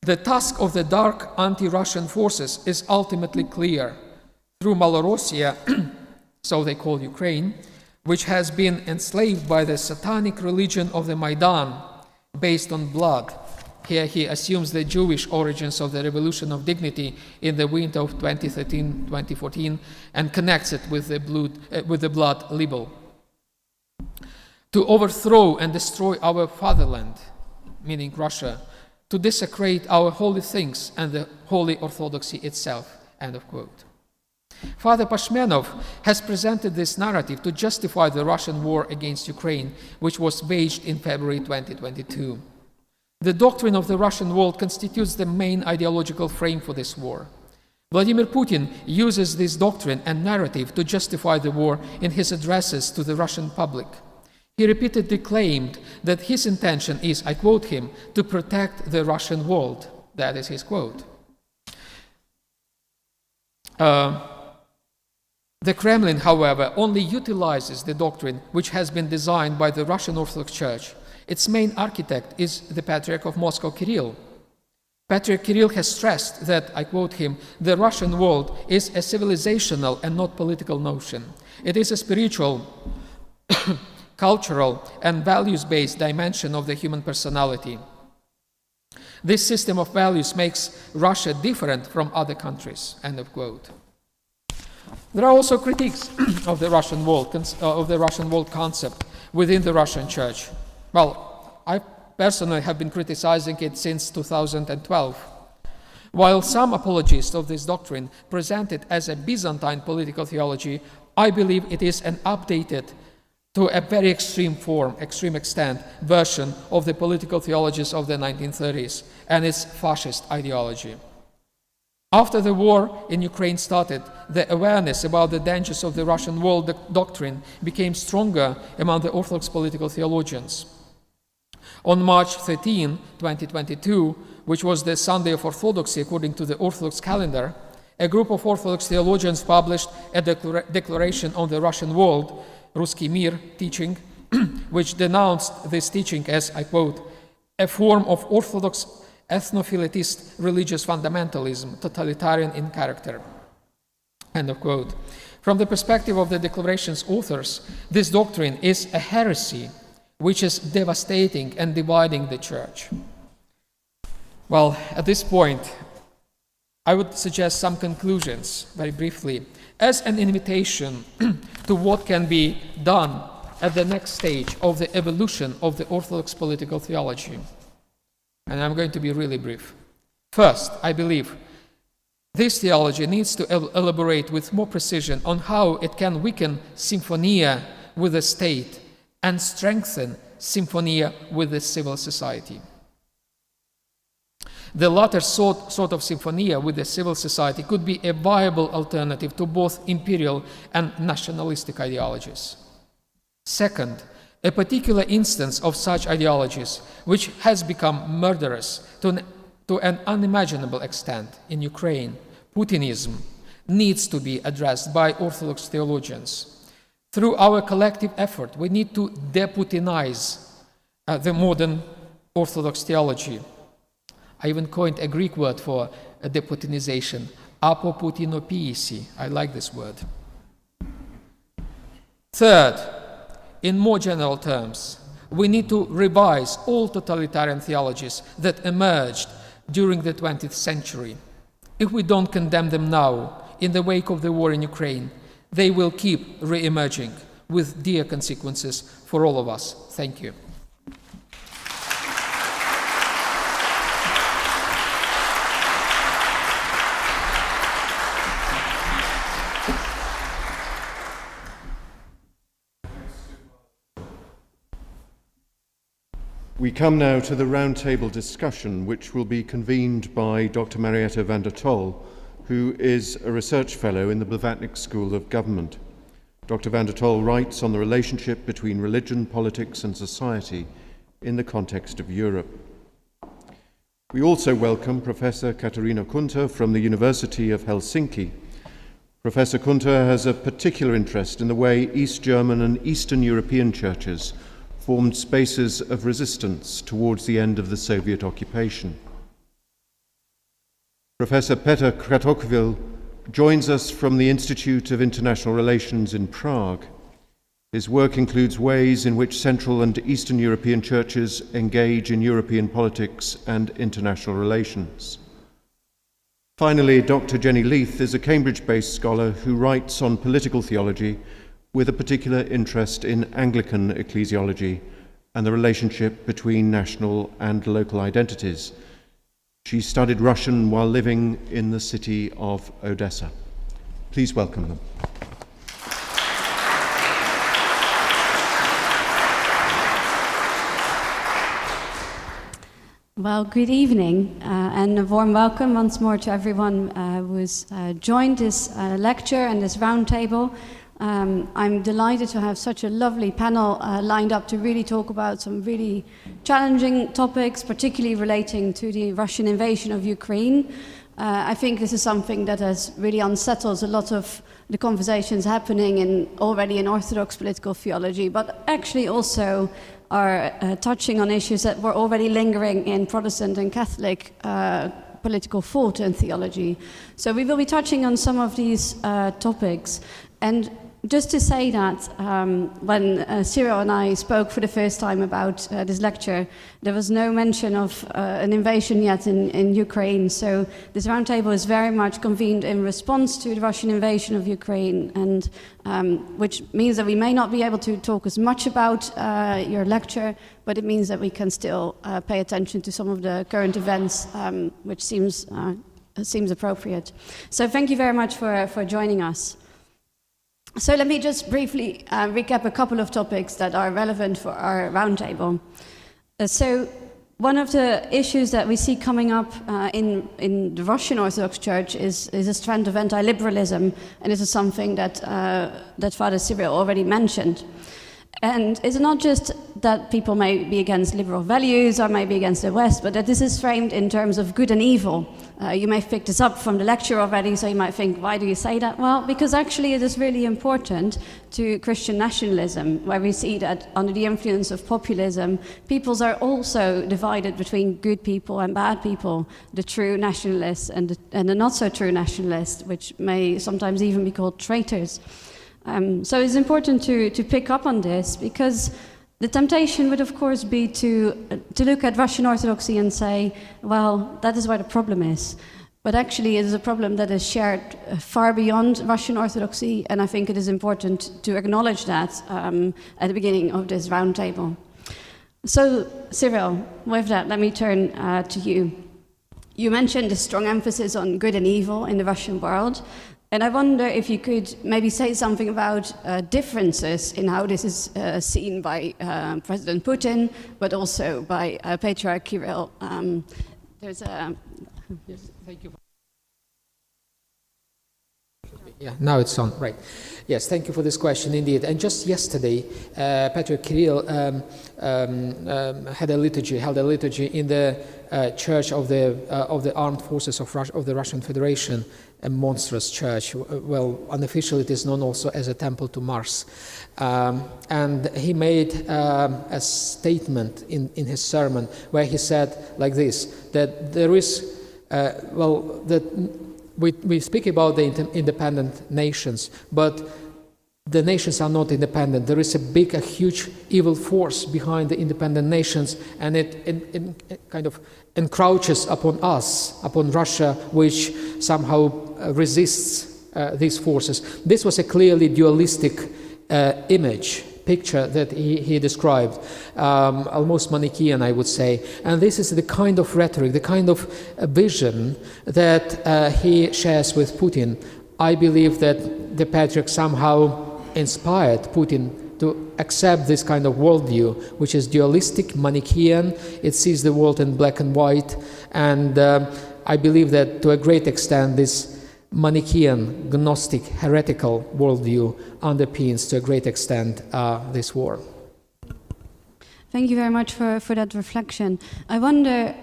"The task of the dark anti-Russian forces is ultimately clear. Through Malorossia, so they call Ukraine, which has been enslaved by the satanic religion of the Maidan, based on blood." Here he assumes the Jewish origins of the Revolution of Dignity in the winter of 2013-2014 and connects it with the blood libel. "To overthrow and destroy our fatherland," meaning Russia, "to desecrate our holy things and the holy orthodoxy itself," end of quote. Father Pashmanov has presented this narrative to justify the Russian war against Ukraine, which was waged in February 2022. The doctrine of the Russian world constitutes the main ideological frame for this war. Vladimir Putin uses this doctrine and narrative to justify the war in his addresses to the Russian public. He repeatedly claimed that his intention is, I quote him, "to protect the Russian world." That is his quote. The Kremlin, however, only utilizes the doctrine which has been designed by the Russian Orthodox Church. Its main architect is the Patriarch of Moscow, Kirill. Patriarch Kirill has stressed that, I quote him, "the Russian world is a civilizational and not political notion. It is a spiritual, cultural, and values-based dimension of the human personality. This system of values makes Russia different from other countries," end of quote. There are also critiques of the Russian world concept within the Russian Church. Well, I personally have been criticizing it since 2012. While some apologists of this doctrine present it as a Byzantine political theology, I believe it is an updated, to a very extreme extent, version of the political theologies of the 1930s and its fascist ideology. After the war in Ukraine started, the awareness about the dangers of the Russian world doctrine became stronger among the Orthodox political theologians. On March 13, 2022, which was the Sunday of Orthodoxy according to the Orthodox calendar, a group of Orthodox theologians published a declaration on the Russian world, Ruski Mir teaching, which denounced this teaching as, I quote, "a form of Orthodox ethnophiletist religious fundamentalism, totalitarian in character," end of quote. From the perspective of the declaration's authors, this doctrine is a heresy which is devastating and dividing the church. Well, at this point, I would suggest some conclusions, very briefly, as an invitation to what can be done at the next stage of the evolution of the Orthodox political theology. And I'm going to be really brief. First, I believe this theology needs to elaborate with more precision on how it can weaken symphonia with the state and strengthen symphonia with the civil society. The latter sort of symphonia with the civil society could be a viable alternative to both imperial and nationalistic ideologies. Second, a particular instance of such ideologies, which has become murderous to an unimaginable extent in Ukraine, Putinism, needs to be addressed by Orthodox theologians. Through our collective effort, we need to deputinize the modern Orthodox theology. I even coined a Greek word for a deputinization, apoputinopoiesi. I like this word. Third, in more general terms, We need to revise all totalitarian theologies that emerged during the 20th century. If we don't condemn them now, in the wake of the war in Ukraine, they will keep re-emerging with dire consequences for all of us. Thank you. We come now to the roundtable discussion, which will be convened by Dr. Marietta van der Tol, who is a research fellow in the Blavatnik School of Government. Dr. van der Tol writes on the relationship between religion, politics and society in the context of Europe. We also welcome Professor Katarina Kunter from the University of Helsinki. Professor Kunter has a particular interest in the way East German and Eastern European churches formed spaces of resistance towards the end of the Soviet occupation. Professor Petr Kratochvil joins us from the Institute of International Relations in Prague. His work includes ways in which Central and Eastern European churches engage in European politics and international relations. Finally, Dr. Jenny Leith is a Cambridge-based scholar who writes on political theology with a particular interest in Anglican ecclesiology and the relationship between national and local identities. She studied Russian while living in the city of Odessa. Please welcome them. Well, good evening, and a warm welcome once more to everyone who has joined this lecture and this roundtable. I'm delighted to have such a lovely panel lined up to really talk about some really challenging topics, particularly relating to the Russian invasion of Ukraine. I think this is something that has really unsettled a lot of the conversations happening already in Orthodox political theology, but actually also are touching on issues that were already lingering in Protestant and Catholic political thought and theology. So we will be touching on some of these topics. And just to say that when Cyril and I spoke for the first time about this lecture, there was no mention of an invasion yet in Ukraine. So this roundtable is very much convened in response to the Russian invasion of Ukraine, and which means that we may not be able to talk as much about your lecture, but it means that we can still pay attention to some of the current events, which seems appropriate. So thank you very much for joining us. So let me just briefly recap a couple of topics that are relevant for our roundtable. So one of the issues that we see coming up in the Russian Orthodox Church is a strand of anti-liberalism, and this is something that Father Cyril already mentioned. And it's not just that people may be against liberal values or may be against the West, but that this is framed in terms of good and evil. You may have picked this up from the lecture already, so you might think, why do you say that? Well, because actually it is really important to Christian nationalism, where we see that under the influence of populism, peoples are also divided between good people and bad people, the true nationalists and the not so true nationalists, which may sometimes even be called traitors. So it's important to pick up on this, because the temptation would, of course, be to look at Russian Orthodoxy and say, well, that is where the problem is. But actually, it is a problem that is shared far beyond Russian Orthodoxy, and I think it is important to acknowledge that at the beginning of this roundtable. So, Cyril, with that, let me turn to you. You mentioned the strong emphasis on good and evil in the Russian world. And I wonder if you could maybe say something about differences in how this is seen by President Putin, but also by Patriarch Kirill. Yes, thank you. Yeah, now it's on, right. Yes, thank you for this question indeed. And just yesterday, Patriarch Kirill held a liturgy in the Church of the Armed Forces of the Russian Federation, a monstrous church. Well, unofficially it is known also as a temple to Mars. And he made a statement in his sermon where he said like this, that there is, that we speak about the independent nations, but the nations are not independent. There is a huge evil force behind the independent nations, and it kind of encroaches upon us, upon Russia, which somehow resists these forces. This was a clearly dualistic picture that he described, almost Manichaean, I would say. And this is the kind of rhetoric, the kind of vision that he shares with Putin. I believe that the Patriarch somehow inspired Putin to accept this kind of worldview, which is dualistic, Manichaean. It sees the world in black and white. And I believe that to a great extent this Manichaean, Gnostic, heretical worldview underpins to a great extent this war. Thank you very much for that reflection. I wonder,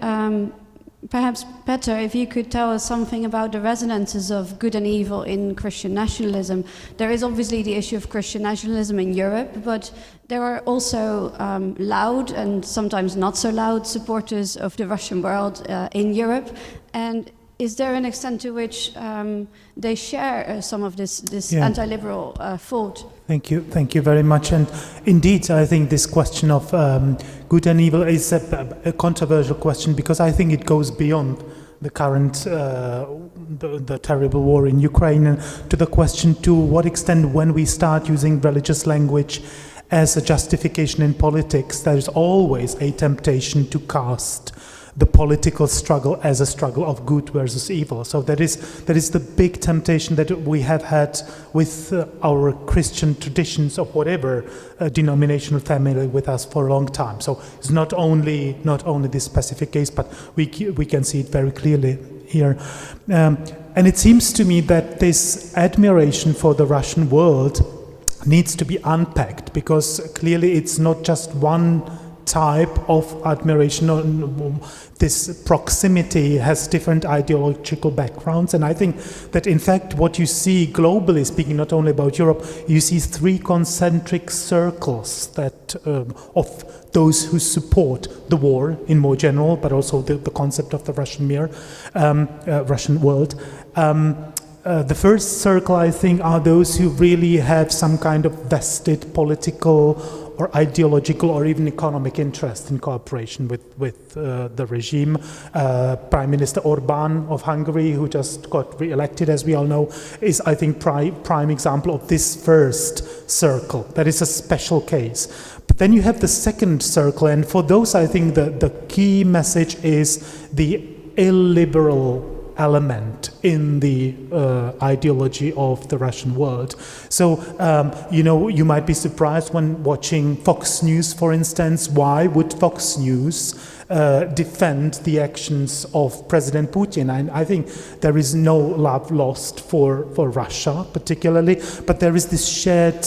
perhaps, Peter, if you could tell us something about the resonances of good and evil in Christian nationalism. There is obviously the issue of Christian nationalism in Europe, but there are also loud and sometimes not so loud supporters of the Russian world in Europe. And is there an extent to which they share some of this anti-liberal thought? Thank you very much. And indeed, I think this question of good and evil is a controversial question, because I think it goes beyond the current, the terrible war in Ukraine, and to the question to what extent, when we start using religious language as a justification in politics, there is always a temptation to cast the political struggle as a struggle of good versus evil. So that is the big temptation that we have had with our Christian traditions of whatever denominational family with us for a long time. So it's not only this specific case, but we can see it very clearly here. And it seems to me that this admiration for the Russian world needs to be unpacked, because clearly it's not just one type of admiration. This proximity has different ideological backgrounds, and I think that in fact what you see globally speaking, not only about Europe, you see three concentric circles that of those who support the war in more general, but also the concept of the Russian world. The first circle, I think, are those who really have some kind of vested political or ideological or even economic interest in cooperation with the regime. Prime Minister Orban of Hungary, who just got re-elected, as we all know, is, I think, prime example of this first circle. That is a special case. But then you have the second circle, and for those, I think the key message is the illiberal element in the ideology of the Russian world. So, you might be surprised when watching Fox News, for instance. Why would Fox News defend the actions of President Putin? And I think there is no love lost for Russia particularly, but there is this shared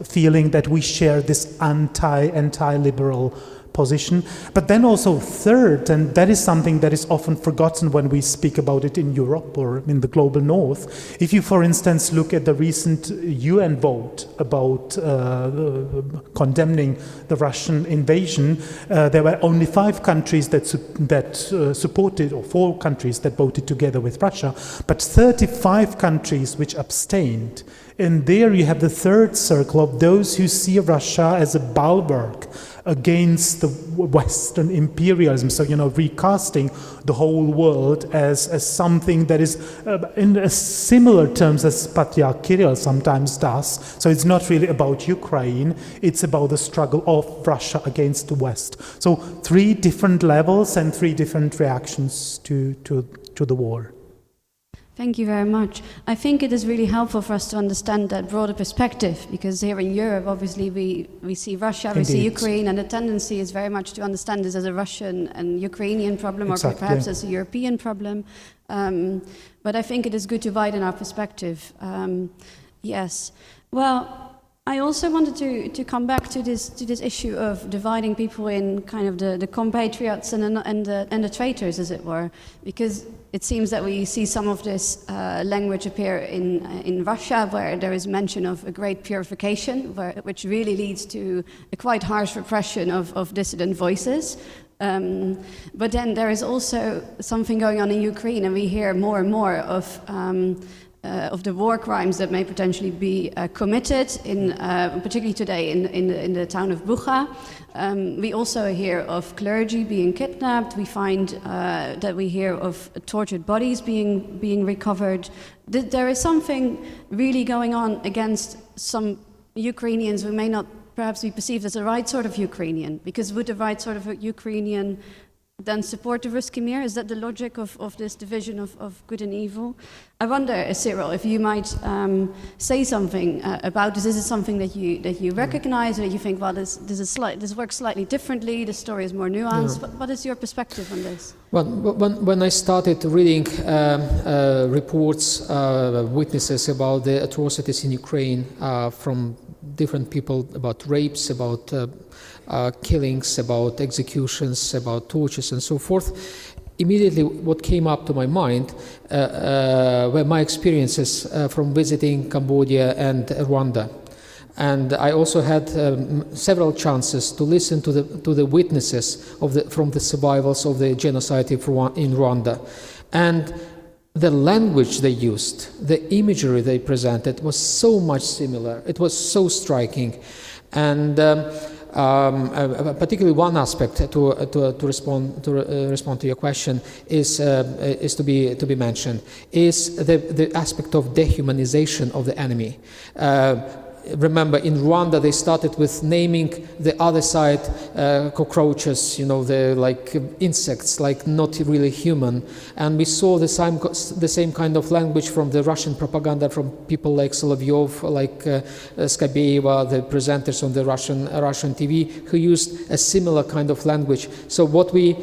feeling that we share this anti-liberal position. But then also third, and that is something that is often forgotten when we speak about it in Europe or in the global north. If you, for instance, look at the recent UN vote about condemning the Russian invasion, there were only 5 countries that supported, or 4 countries that voted together with Russia, but 35 countries which abstained. And there you have the third circle of those who see Russia as a bulwark against the Western imperialism. So, recasting the whole world as something that is in similar terms as Patriarch Kirill sometimes does. So it's not really about Ukraine, it's about the struggle of Russia against the West. So 3 different levels and 3 different reactions to the war. Thank you very much. I think it is really helpful for us to understand that broader perspective, because here in Europe, obviously, we see Russia, we see Ukraine, and the tendency is very much to understand this as a Russian and Ukrainian problem, or perhaps as a European problem. But I think it is good to widen our perspective. Yes. Well, I also wanted to come back to this issue of dividing people in kind of the compatriots and the traitors, as it were, because it seems that we see some of this language appear in Russia, where there is mention of a great purification, which really leads to a quite harsh repression of dissident voices. But then there is also something going on in Ukraine, and we hear more and more of of the war crimes that may potentially be committed, particularly today in the town of Bucha. We also hear of clergy being kidnapped. We find that we hear of tortured bodies being recovered. There is something really going on against some Ukrainians who may not perhaps be perceived as the right sort of Ukrainian, because would the right sort of Ukrainian then support the Ruski Mir? Is that the logic of this division of good and evil? I wonder, Cyril, if you might say something about this. Is it something that you recognize, or that you think, well, this works slightly differently, the story is more nuanced? Yeah. What is your perspective on this? Well, when I started reading reports, witnesses about the atrocities in Ukraine from different people, about rapes, about killings, about executions, about tortures and so forth, immediately what came up to my mind were my experiences from visiting Cambodia and Rwanda. And I also had several chances to listen to the witnesses from the survivors of the genocide in Rwanda. And the language they used, the imagery they presented was so much similar. It was so striking. And particularly one aspect to respond to your question is to be mentioned is the aspect of dehumanization of the enemy. Remember, in Rwanda, they started with naming the other side cockroaches, the like insects, like not really human. And we saw the same kind of language from the Russian propaganda, from people like Solovyov, like Skabeyeva, the presenters on the Russian TV, who used a similar kind of language. So what we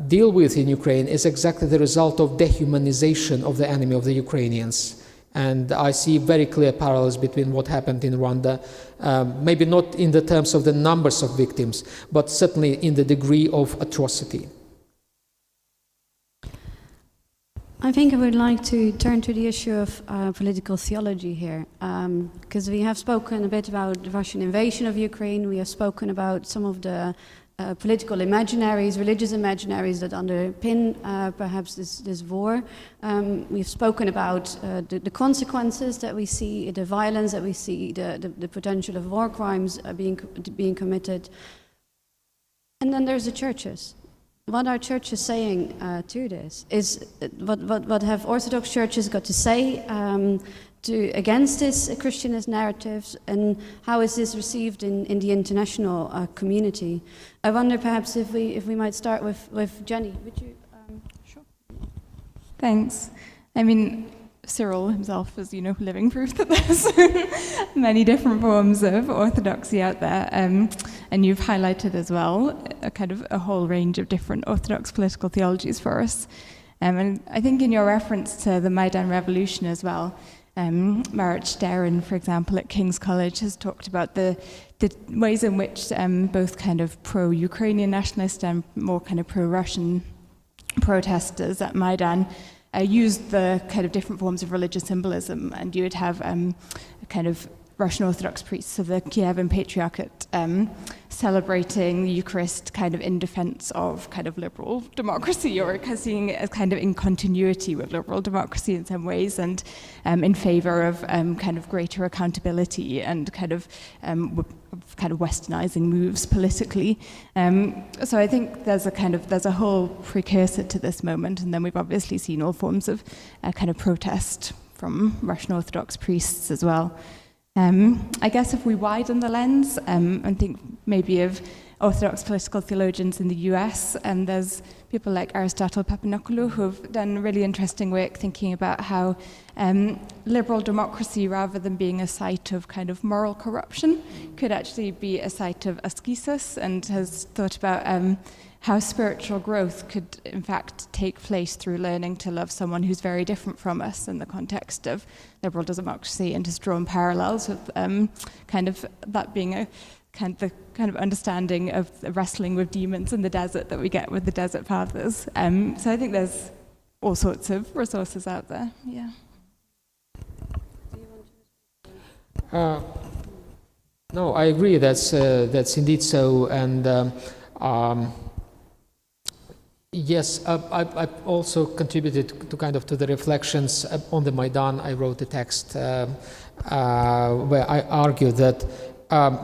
deal with in Ukraine is exactly the result of dehumanization of the enemy, of the Ukrainians. And I see very clear parallels between what happened in Rwanda, maybe not in the terms of the numbers of victims, but certainly in the degree of atrocity. I think I would like to turn to the issue of political theology here, because we have spoken a bit about the Russian invasion of Ukraine. We have spoken about some of the political imaginaries, religious imaginaries that underpin perhaps this war. We've spoken about the consequences that we see, the violence that we see, the potential of war crimes being committed. And then there's the churches. What are churches saying to this? Is what have Orthodox churches got to say against this Christianist narratives, and how is this received in the international community? I wonder perhaps if we might start with Jenny. Would you? Sure. Thanks. I mean, Cyril himself is, living proof that there's many different forms of orthodoxy out there, and you've highlighted as well a whole range of different Orthodox political theologies for us. And I think in your reference to the Maidan Revolution as well, Marit Sterin, for example, at King's College, has talked about the ways in which both kind of pro-Ukrainian nationalists and more kind of pro-Russian protesters at Maidan used the kind of different forms of religious symbolism. And you would have kind of Russian Orthodox priests of the Kievan Patriarchate celebrating the Eucharist kind of in defense of kind of liberal democracy, or seeing it as kind of in continuity with liberal democracy in some ways, and in favor of kind of greater accountability and kind of westernizing moves politically. So I think there's a whole precursor to this moment, and then we've obviously seen all forms of kind of protest from Russian Orthodox priests as well. I guess if we widen the lens and think maybe of Orthodox political theologians in the US, and there's people like Aristotle Papanikolaou who've done really interesting work thinking about how liberal democracy, rather than being a site of kind of moral corruption, could actually be a site of ascesis, and has thought about how spiritual growth could in fact take place through learning to love someone who's very different from us in the context of liberal democracy, and has drawn parallels with kind of that being the kind of understanding of the wrestling with demons in the desert that we get with the Desert Fathers. So I think there's all sorts of resources out there. Yeah. No, I agree. That's indeed so, and Yes, I also contributed to kind of to the reflections on the Maidan. I wrote a text where I argued that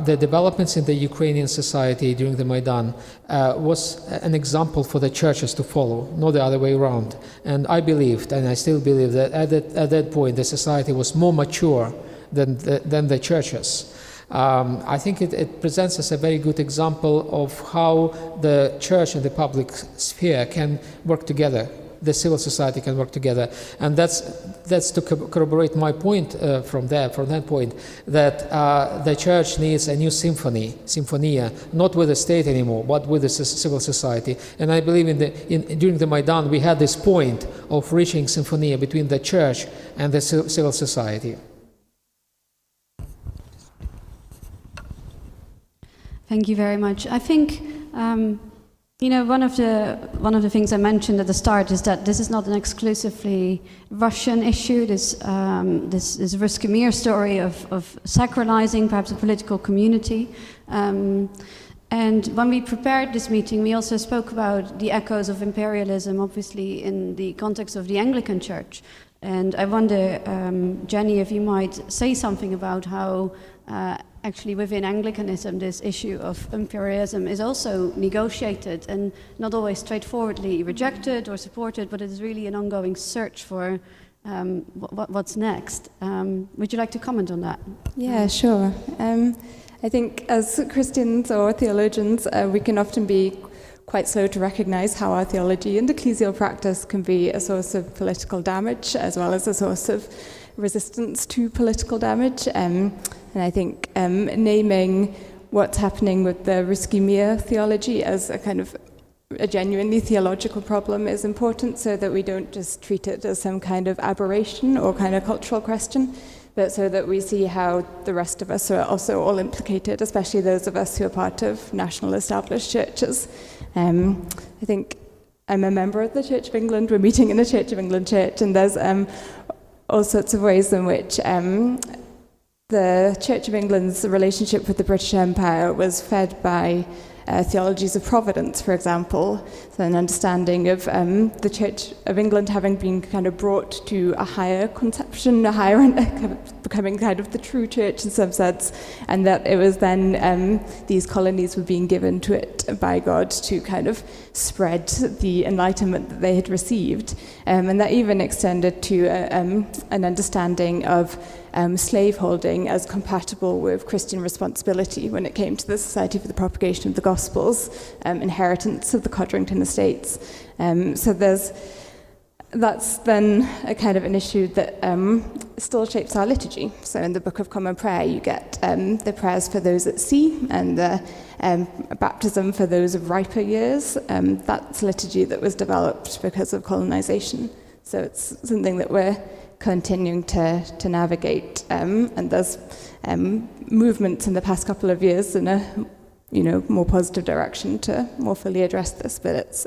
the developments in the Ukrainian society during the Maidan was an example for the churches to follow, not the other way around. And I believed, and I still believe, that at that point the society was more mature than the churches. I think it presents us a very good example of how the church and the public sphere can work together. The civil society can work together, and that's to corroborate my point from that point, that the church needs a new symphonia, not with the state anymore, but with the civil society. And I believe during the Maidan we had this point of reaching symphonia between the church and the civil society. Thank you very much. I think, one of the things I mentioned at the start is that this is not an exclusively Russian issue. This Ruski Mir story of sacralizing perhaps a political community. And when we prepared this meeting, we also spoke about the echoes of imperialism, obviously in the context of the Anglican Church. And I wonder, Jenny, if you might say something about how actually within Anglicanism this issue of imperialism is also negotiated and not always straightforwardly rejected or supported, but it is really an ongoing search for what's next. Would you like to comment on that? Yeah, sure. I think as Christians or theologians, we can often be quite slow to recognize how our theology and ecclesial practice can be a source of political damage as well as a source of resistance to political damage. And I think naming what's happening with the Ruski Mir theology as a kind of a genuinely theological problem is important, so that we don't just treat it as some kind of aberration or kind of cultural question, but so that we see how the rest of us are also all implicated, especially those of us who are part of national established churches. I think I'm a member of the Church of England. We're meeting in a Church of England church, and there's all sorts of ways in which the Church of England's relationship with the British Empire was fed by theologies of providence, for example. So an understanding of the Church of England having been kind of brought to a higher conception, becoming kind of the true church in some sense, and that it was then these colonies were being given to it by God to kind of spread the enlightenment that they had received. And that even extended to an understanding of slaveholding as compatible with Christian responsibility when it came to the Society for the Propagation of the Gospels, inheritance of the Codrington estates. So that's then a kind of an issue that still shapes our liturgy. So in the Book of Common Prayer, you get the prayers for those at sea and the baptism for those of riper years. That's liturgy that was developed because of colonization. So it's something that we're continuing to navigate, and there's movements in the past couple of years in a more positive direction to more fully address this, but it's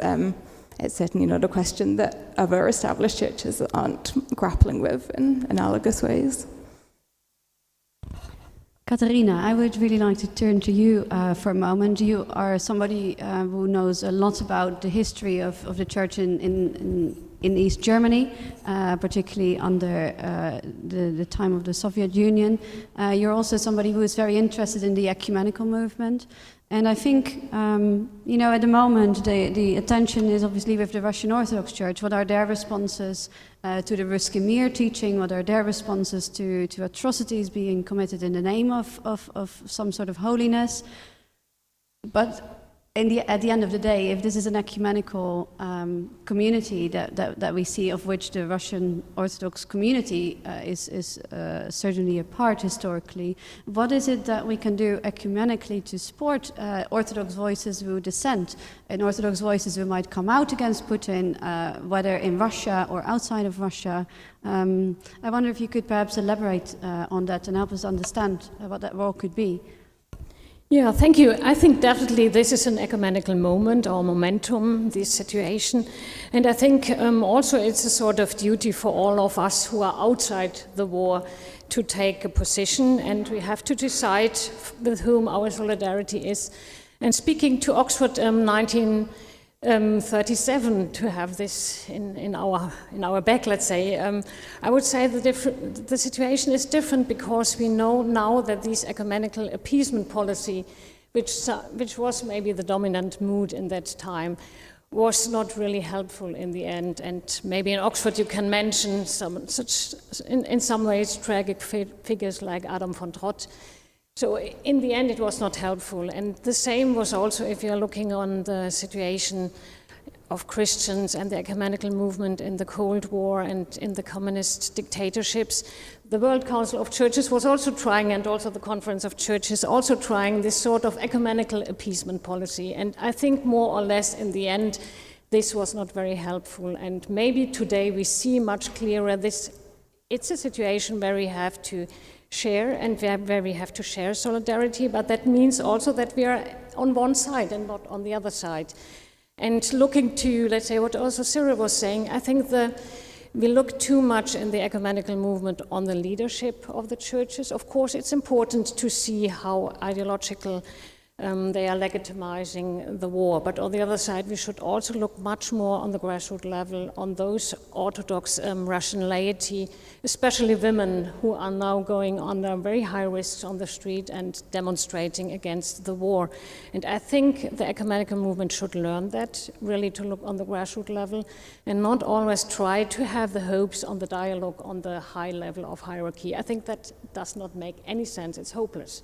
certainly not a question that other established churches aren't grappling with in analogous ways. Katharina, I would really like to turn to you for a moment. You are somebody who knows a lot about the history of the church in East Germany, particularly under the time of the Soviet Union. You're also somebody who is very interested in the ecumenical movement. And I think, at the moment, the attention is obviously with the Russian Orthodox Church. What are their responses to the Ruski Mir teaching? What are their responses to atrocities being committed in the name of some sort of holiness? But at the end of the day, if this is an ecumenical community that we see, of which the Russian Orthodox community is certainly a part historically, what is it that we can do ecumenically to support Orthodox voices who dissent and Orthodox voices who might come out against Putin, whether in Russia or outside of Russia? I wonder if you could perhaps elaborate on that and help us understand what that role could be. Yeah, thank you. I think definitely this is an ecumenical moment or momentum, this situation. And I think also it's a sort of duty for all of us who are outside the war to take a position, and we have to decide with whom our solidarity is. And speaking to Oxford 19 37 to have this in our back, let's say. I would say the situation is different because we know now that this ecumenical appeasement policy, which was maybe the dominant mood in that time, was not really helpful in the end. And maybe in Oxford you can mention in some ways tragic figures like Adam von Trott. So in the end, it was not helpful. And the same was also if you're looking on the situation of Christians and the ecumenical movement in the Cold War and in the communist dictatorships. The World Council of Churches was also trying, and also the Conference of Churches also trying this sort of ecumenical appeasement policy. And I think more or less in the end, this was not very helpful. And maybe today we see much clearer it's a situation where we have to share and where we have to share solidarity, but that means also that we are on one side and not on the other side. And looking to, let's say, what also Cyril was saying, I think we look too much in the ecumenical movement on the leadership of the churches. Of course, it's important to see how ideological they are legitimizing the war. But on the other side, we should also look much more on the grassroots level, on those Orthodox Russian laity, especially women who are now going under very high risks on the street and demonstrating against the war. And I think the ecumenical movement should learn that, really to look on the grassroots level and not always try to have the hopes on the dialogue on the high level of hierarchy. I think that does not make any sense. It's hopeless.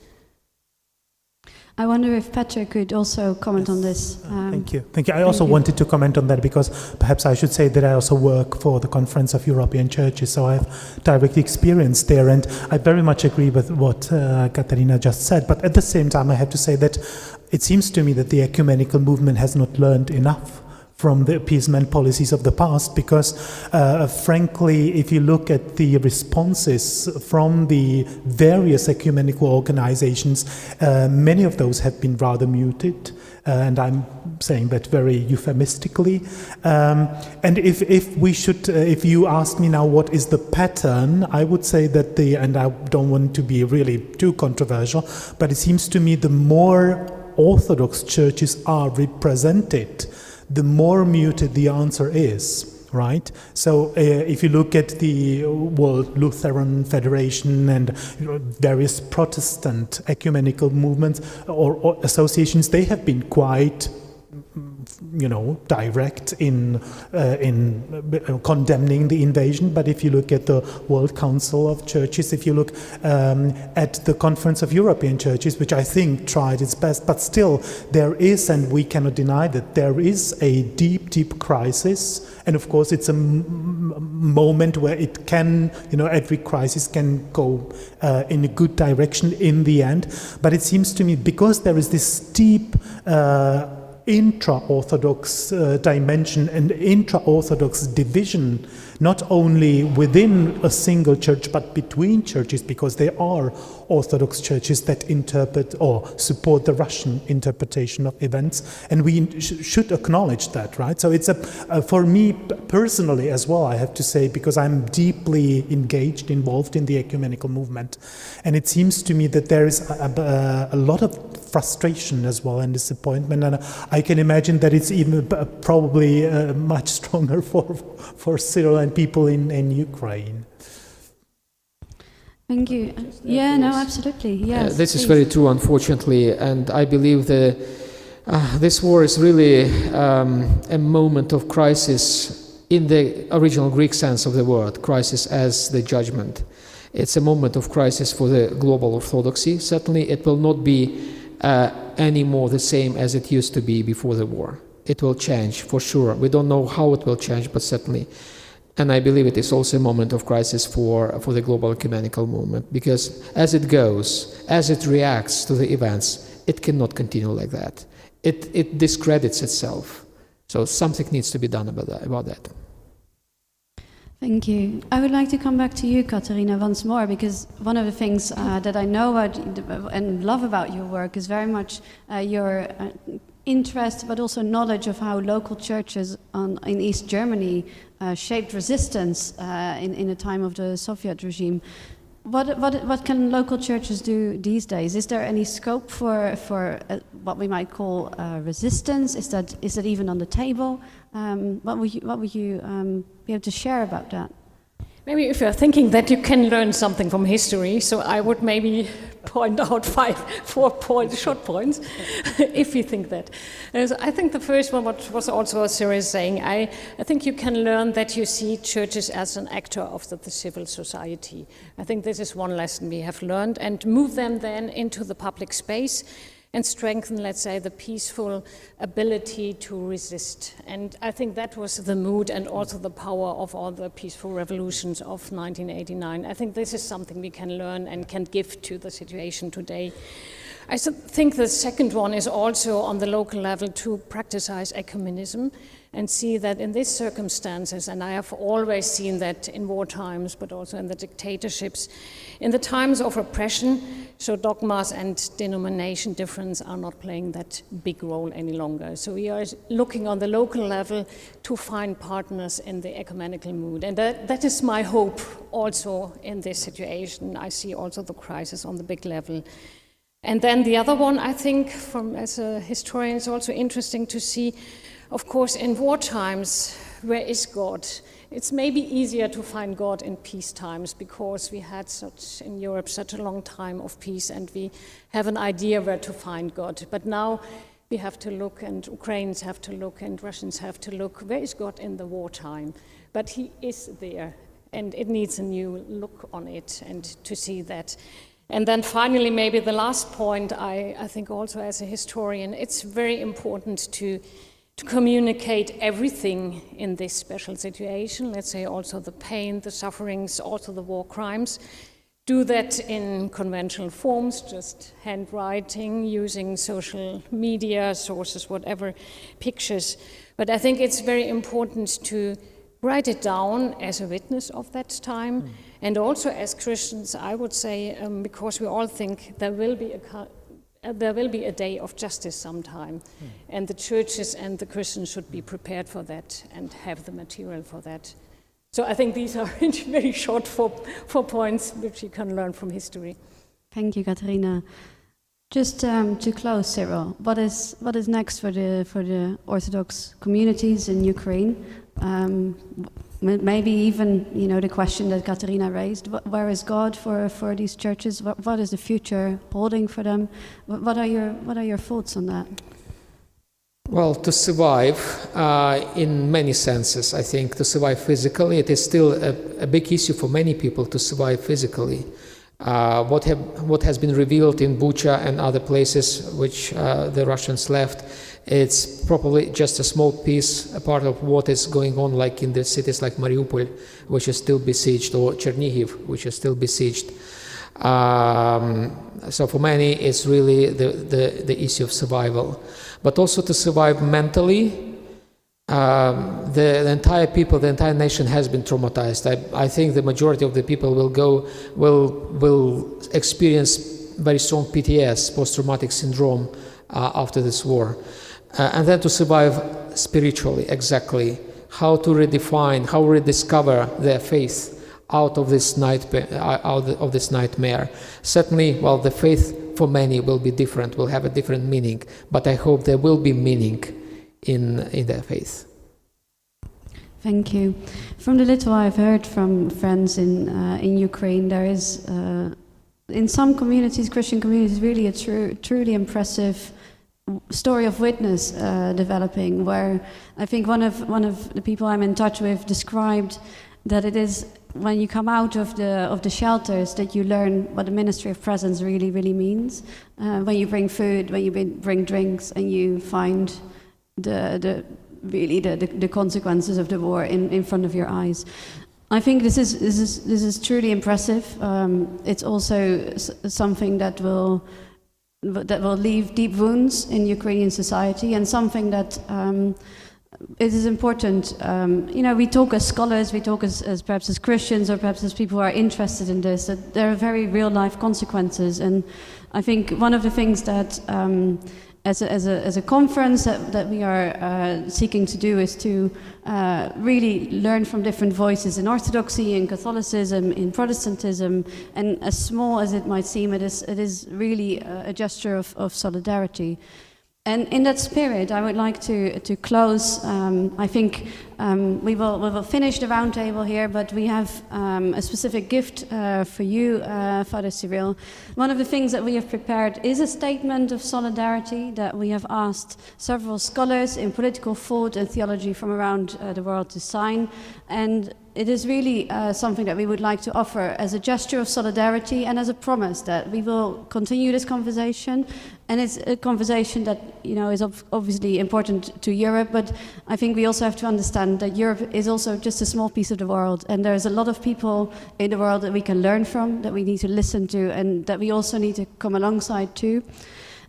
I wonder if Petra could also comment on this. Thank you. I also wanted to comment on that because perhaps I should say that I also work for the Conference of European Churches, so I have direct experience there, and I very much agree with what Katarina just said. But at the same time, I have to say that it seems to me that the ecumenical movement has not learned enough from the appeasement policies of the past, because frankly, if you look at the responses from the various ecumenical organizations, many of those have been rather muted, and I'm saying that very euphemistically. And if you ask me now what is the pattern, I would say that and I don't want to be really too controversial, but it seems to me the more Orthodox churches are represented, the more muted the answer is, right? So if you look at the World Lutheran Federation and various Protestant ecumenical movements or associations, they have been quite direct in condemning the invasion. But if you look at the World Council of Churches, if you look at the Conference of European Churches, which I think tried its best, but still there is, and we cannot deny that, there is a deep, deep crisis. And of course, it's a moment where it can, every crisis can go in a good direction in the end. But it seems to me, because there is this deep intra-Orthodox dimension and intra-Orthodox division, not only within a single church but between churches, because there are Orthodox churches that interpret or support the Russian interpretation of events, and we should acknowledge that, right? So it's for me personally as well, I have to say, because I'm deeply involved in the ecumenical movement, and it seems to me that there is a lot of frustration as well and disappointment, and I can imagine that it's even probably much stronger for Cyril and people in Ukraine. Thank you. Yeah, no, absolutely. Yes. This is very true, unfortunately, and I believe this war is really a moment of crisis in the original Greek sense of the word, crisis as the judgment. It's a moment of crisis for the global orthodoxy. Certainly, it will not be any more the same as it used to be before the war. It will change, for sure. We don't know how it will change, but certainly. And I believe it is also a moment of crisis for the global ecumenical movement, because as it goes, as it reacts to the events, it cannot continue like that. It discredits itself. So something needs to be done about that. Thank you. I would like to come back to you, Katarina, once more, because one of the things that I know about and love about your work is very much your interest, but also knowledge of how local churches in East Germany shaped resistance in the time of the Soviet regime. What can local churches do these days? Is there any scope for what we might call resistance? Is that even on the table? What would you be able to share about that? Maybe if you're thinking that you can learn something from history, so I would maybe point out 4 short points, if you think that. So I think the first one, what was also Cyril saying, I think you can learn that you see churches as an actor of the civil society. I think this is one lesson we have learned, and move them then into the public space and strengthen, let's say, the peaceful ability to resist. And I think that was the mood and also the power of all the peaceful revolutions of 1989. I think this is something we can learn and can give to the situation today. I think the second one is also on the local level to practice ecumenism and see that in these circumstances, and I have always seen that in war times, but also in the dictatorships, in the times of oppression, so dogmas and denomination difference are not playing that big role any longer. So we are looking on the local level to find partners in the ecumenical mood. And that is my hope also in this situation. I see also the crisis on the big level. And then the other one, I think, as a historian, it's also interesting to see, of course, in war times, where is God? It's maybe easier to find God in peace times because we had in Europe such a long time of peace and we have an idea where to find God. But now we have to look, and Ukrainians have to look, and Russians have to look, where is God in the wartime? But he is there, and it needs a new look on it and to see that. And then finally, maybe the last point, I think also as a historian, it's very important to communicate everything in this special situation, let's say also the pain, the sufferings, also the war crimes. Do that in conventional forms, just handwriting, using social media, sources, whatever, pictures. But I think it's very important to write it down as a witness of that time. And also as Christians, I would say, because we all think there will be a day of justice sometime, and the churches and the Christians should be prepared for that and have the material for that. So I think these are very short four points which you can learn from history. Thank you, Katharina. Just to close, Cyril, what is next for the Orthodox communities in Ukraine? Maybe even the question that Katharina raised: where is God for these churches? What is the future holding for them? What are your thoughts on that? Well, to survive in many senses, I think to survive physically, it is still a big issue for many people to survive physically. What has been revealed in Bucha and other places which the Russians left, it's probably just a small piece, a part of what is going on, like in the cities like Mariupol, which is still besieged, or Chernihiv, which is still besieged. So for many, it's really the issue of survival, but also to survive mentally. The entire people, the entire nation has been traumatized. I think the majority of the people will experience very strong PTS, post-traumatic syndrome, after this war. And then to survive spiritually, exactly, how to redefine, how rediscover their faith out of this nightmare. Certainly, well, the faith for many will be different, will have a different meaning, but I hope there will be meaning in their faith. Thank you. From the little I've heard from friends in Ukraine, there is in some communities, Christian communities, really a truly impressive story of witness developing, where I think one of the people I'm in touch with described that it is when you come out of the shelters that you learn what the ministry of presence really means. When you bring food, when you bring drinks, and you find the consequences of the war in front of your eyes. I think this is truly impressive. It's also something that will leave deep wounds in Ukrainian society, and something that it is important. We talk as scholars, we talk as perhaps as Christians, or perhaps as people who are interested in this, that there are very real life consequences. And I think one of the things that as a conference that we are seeking to do is to really learn from different voices in Orthodoxy, in Catholicism, in Protestantism, and as small as it might seem, it is really a gesture of solidarity. And in that spirit, I would like to close. I think we will finish the roundtable here, but we have a specific gift for you, Father Cyril. One of the things that we have prepared is a statement of solidarity that we have asked several scholars in political thought and theology from around the world to sign. And it is really something that we would like to offer as a gesture of solidarity and as a promise that we will continue this conversation. And it's a conversation that, you know, is obviously important to Europe, but I think we also have to understand that Europe is also just a small piece of the world, and there's a lot of people in the world that we can learn from, that we need to listen to, and that we also need to come alongside too.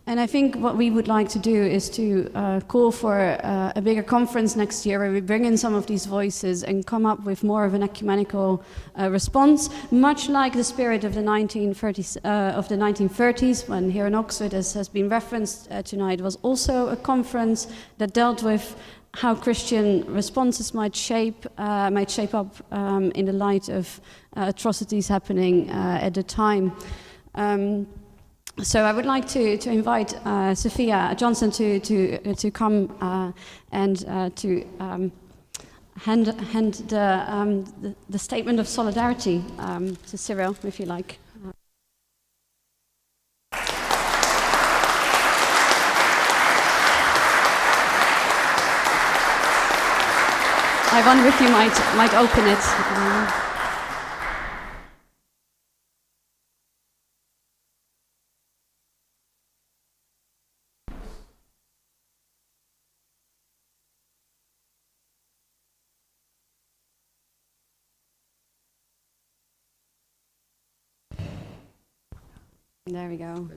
And I think what we would like to do is to call for a bigger conference next year where we bring in some of these voices and come up with more of an ecumenical response, much like the spirit of the 1930s, when here in Oxford, as has been referenced tonight, was also a conference that dealt with how Christian responses might shape up in the light of atrocities happening at the time. So I would like to invite Sophia Johnson to come and to hand the statement of solidarity to Cyril, if you like. I wonder if you might open it. There we go.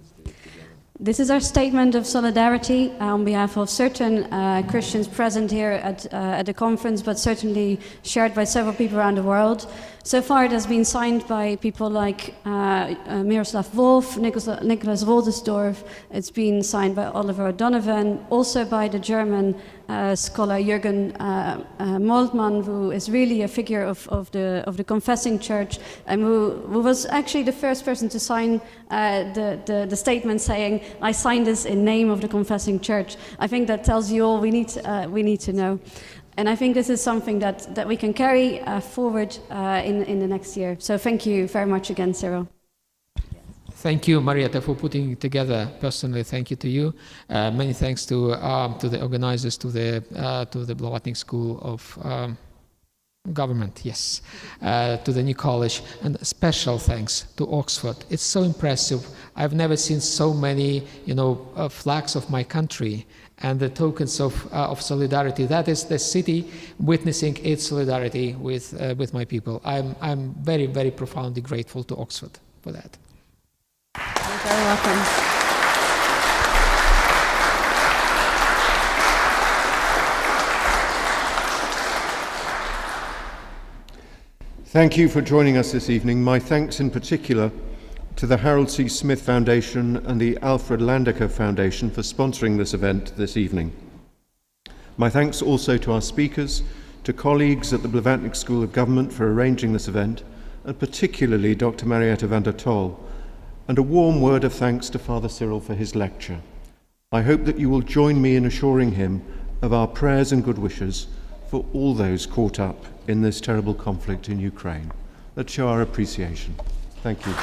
This is our statement of solidarity on behalf of certain Christians present here at the conference, but certainly shared by several people around the world. So far it has been signed by people like Miroslav Wolf, Nicholas Woltersdorf. It's been signed by Oliver O'Donovan, also by the German scholar Jürgen Moltmann, who is really a figure of the confessing church, and who was actually the first person to sign the statement saying, "I sign this in name of the confessing church." I think that tells you all we need to know. And I think this is something that we can carry forward in the next year. So thank you very much again, Cyril. Thank you, Marietta, for putting it together. Personally, thank you to you. Many thanks to the organizers, to the Blavatnik School of Government, yes, to the new college, and special thanks to Oxford. It's so impressive. I've never seen so many, flags of my country and the tokens of solidarity. That is the city witnessing its solidarity with my people. I'm very, very profoundly grateful to Oxford for that. You're very welcome. Thank you for joining us this evening. My thanks in particular to the Harold C. Smith Foundation and the Alfred Landecker Foundation for sponsoring this event this evening. My thanks also to our speakers, to colleagues at the Blavatnik School of Government for arranging this event, and particularly Dr. Marietta van der Tol, and a warm word of thanks to Father Cyril for his lecture. I hope that you will join me in assuring him of our prayers and good wishes for all those caught up in this terrible conflict in Ukraine. Let's show our appreciation. Thank you.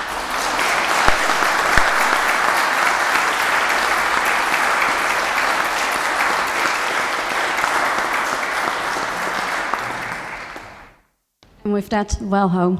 And with that, well home.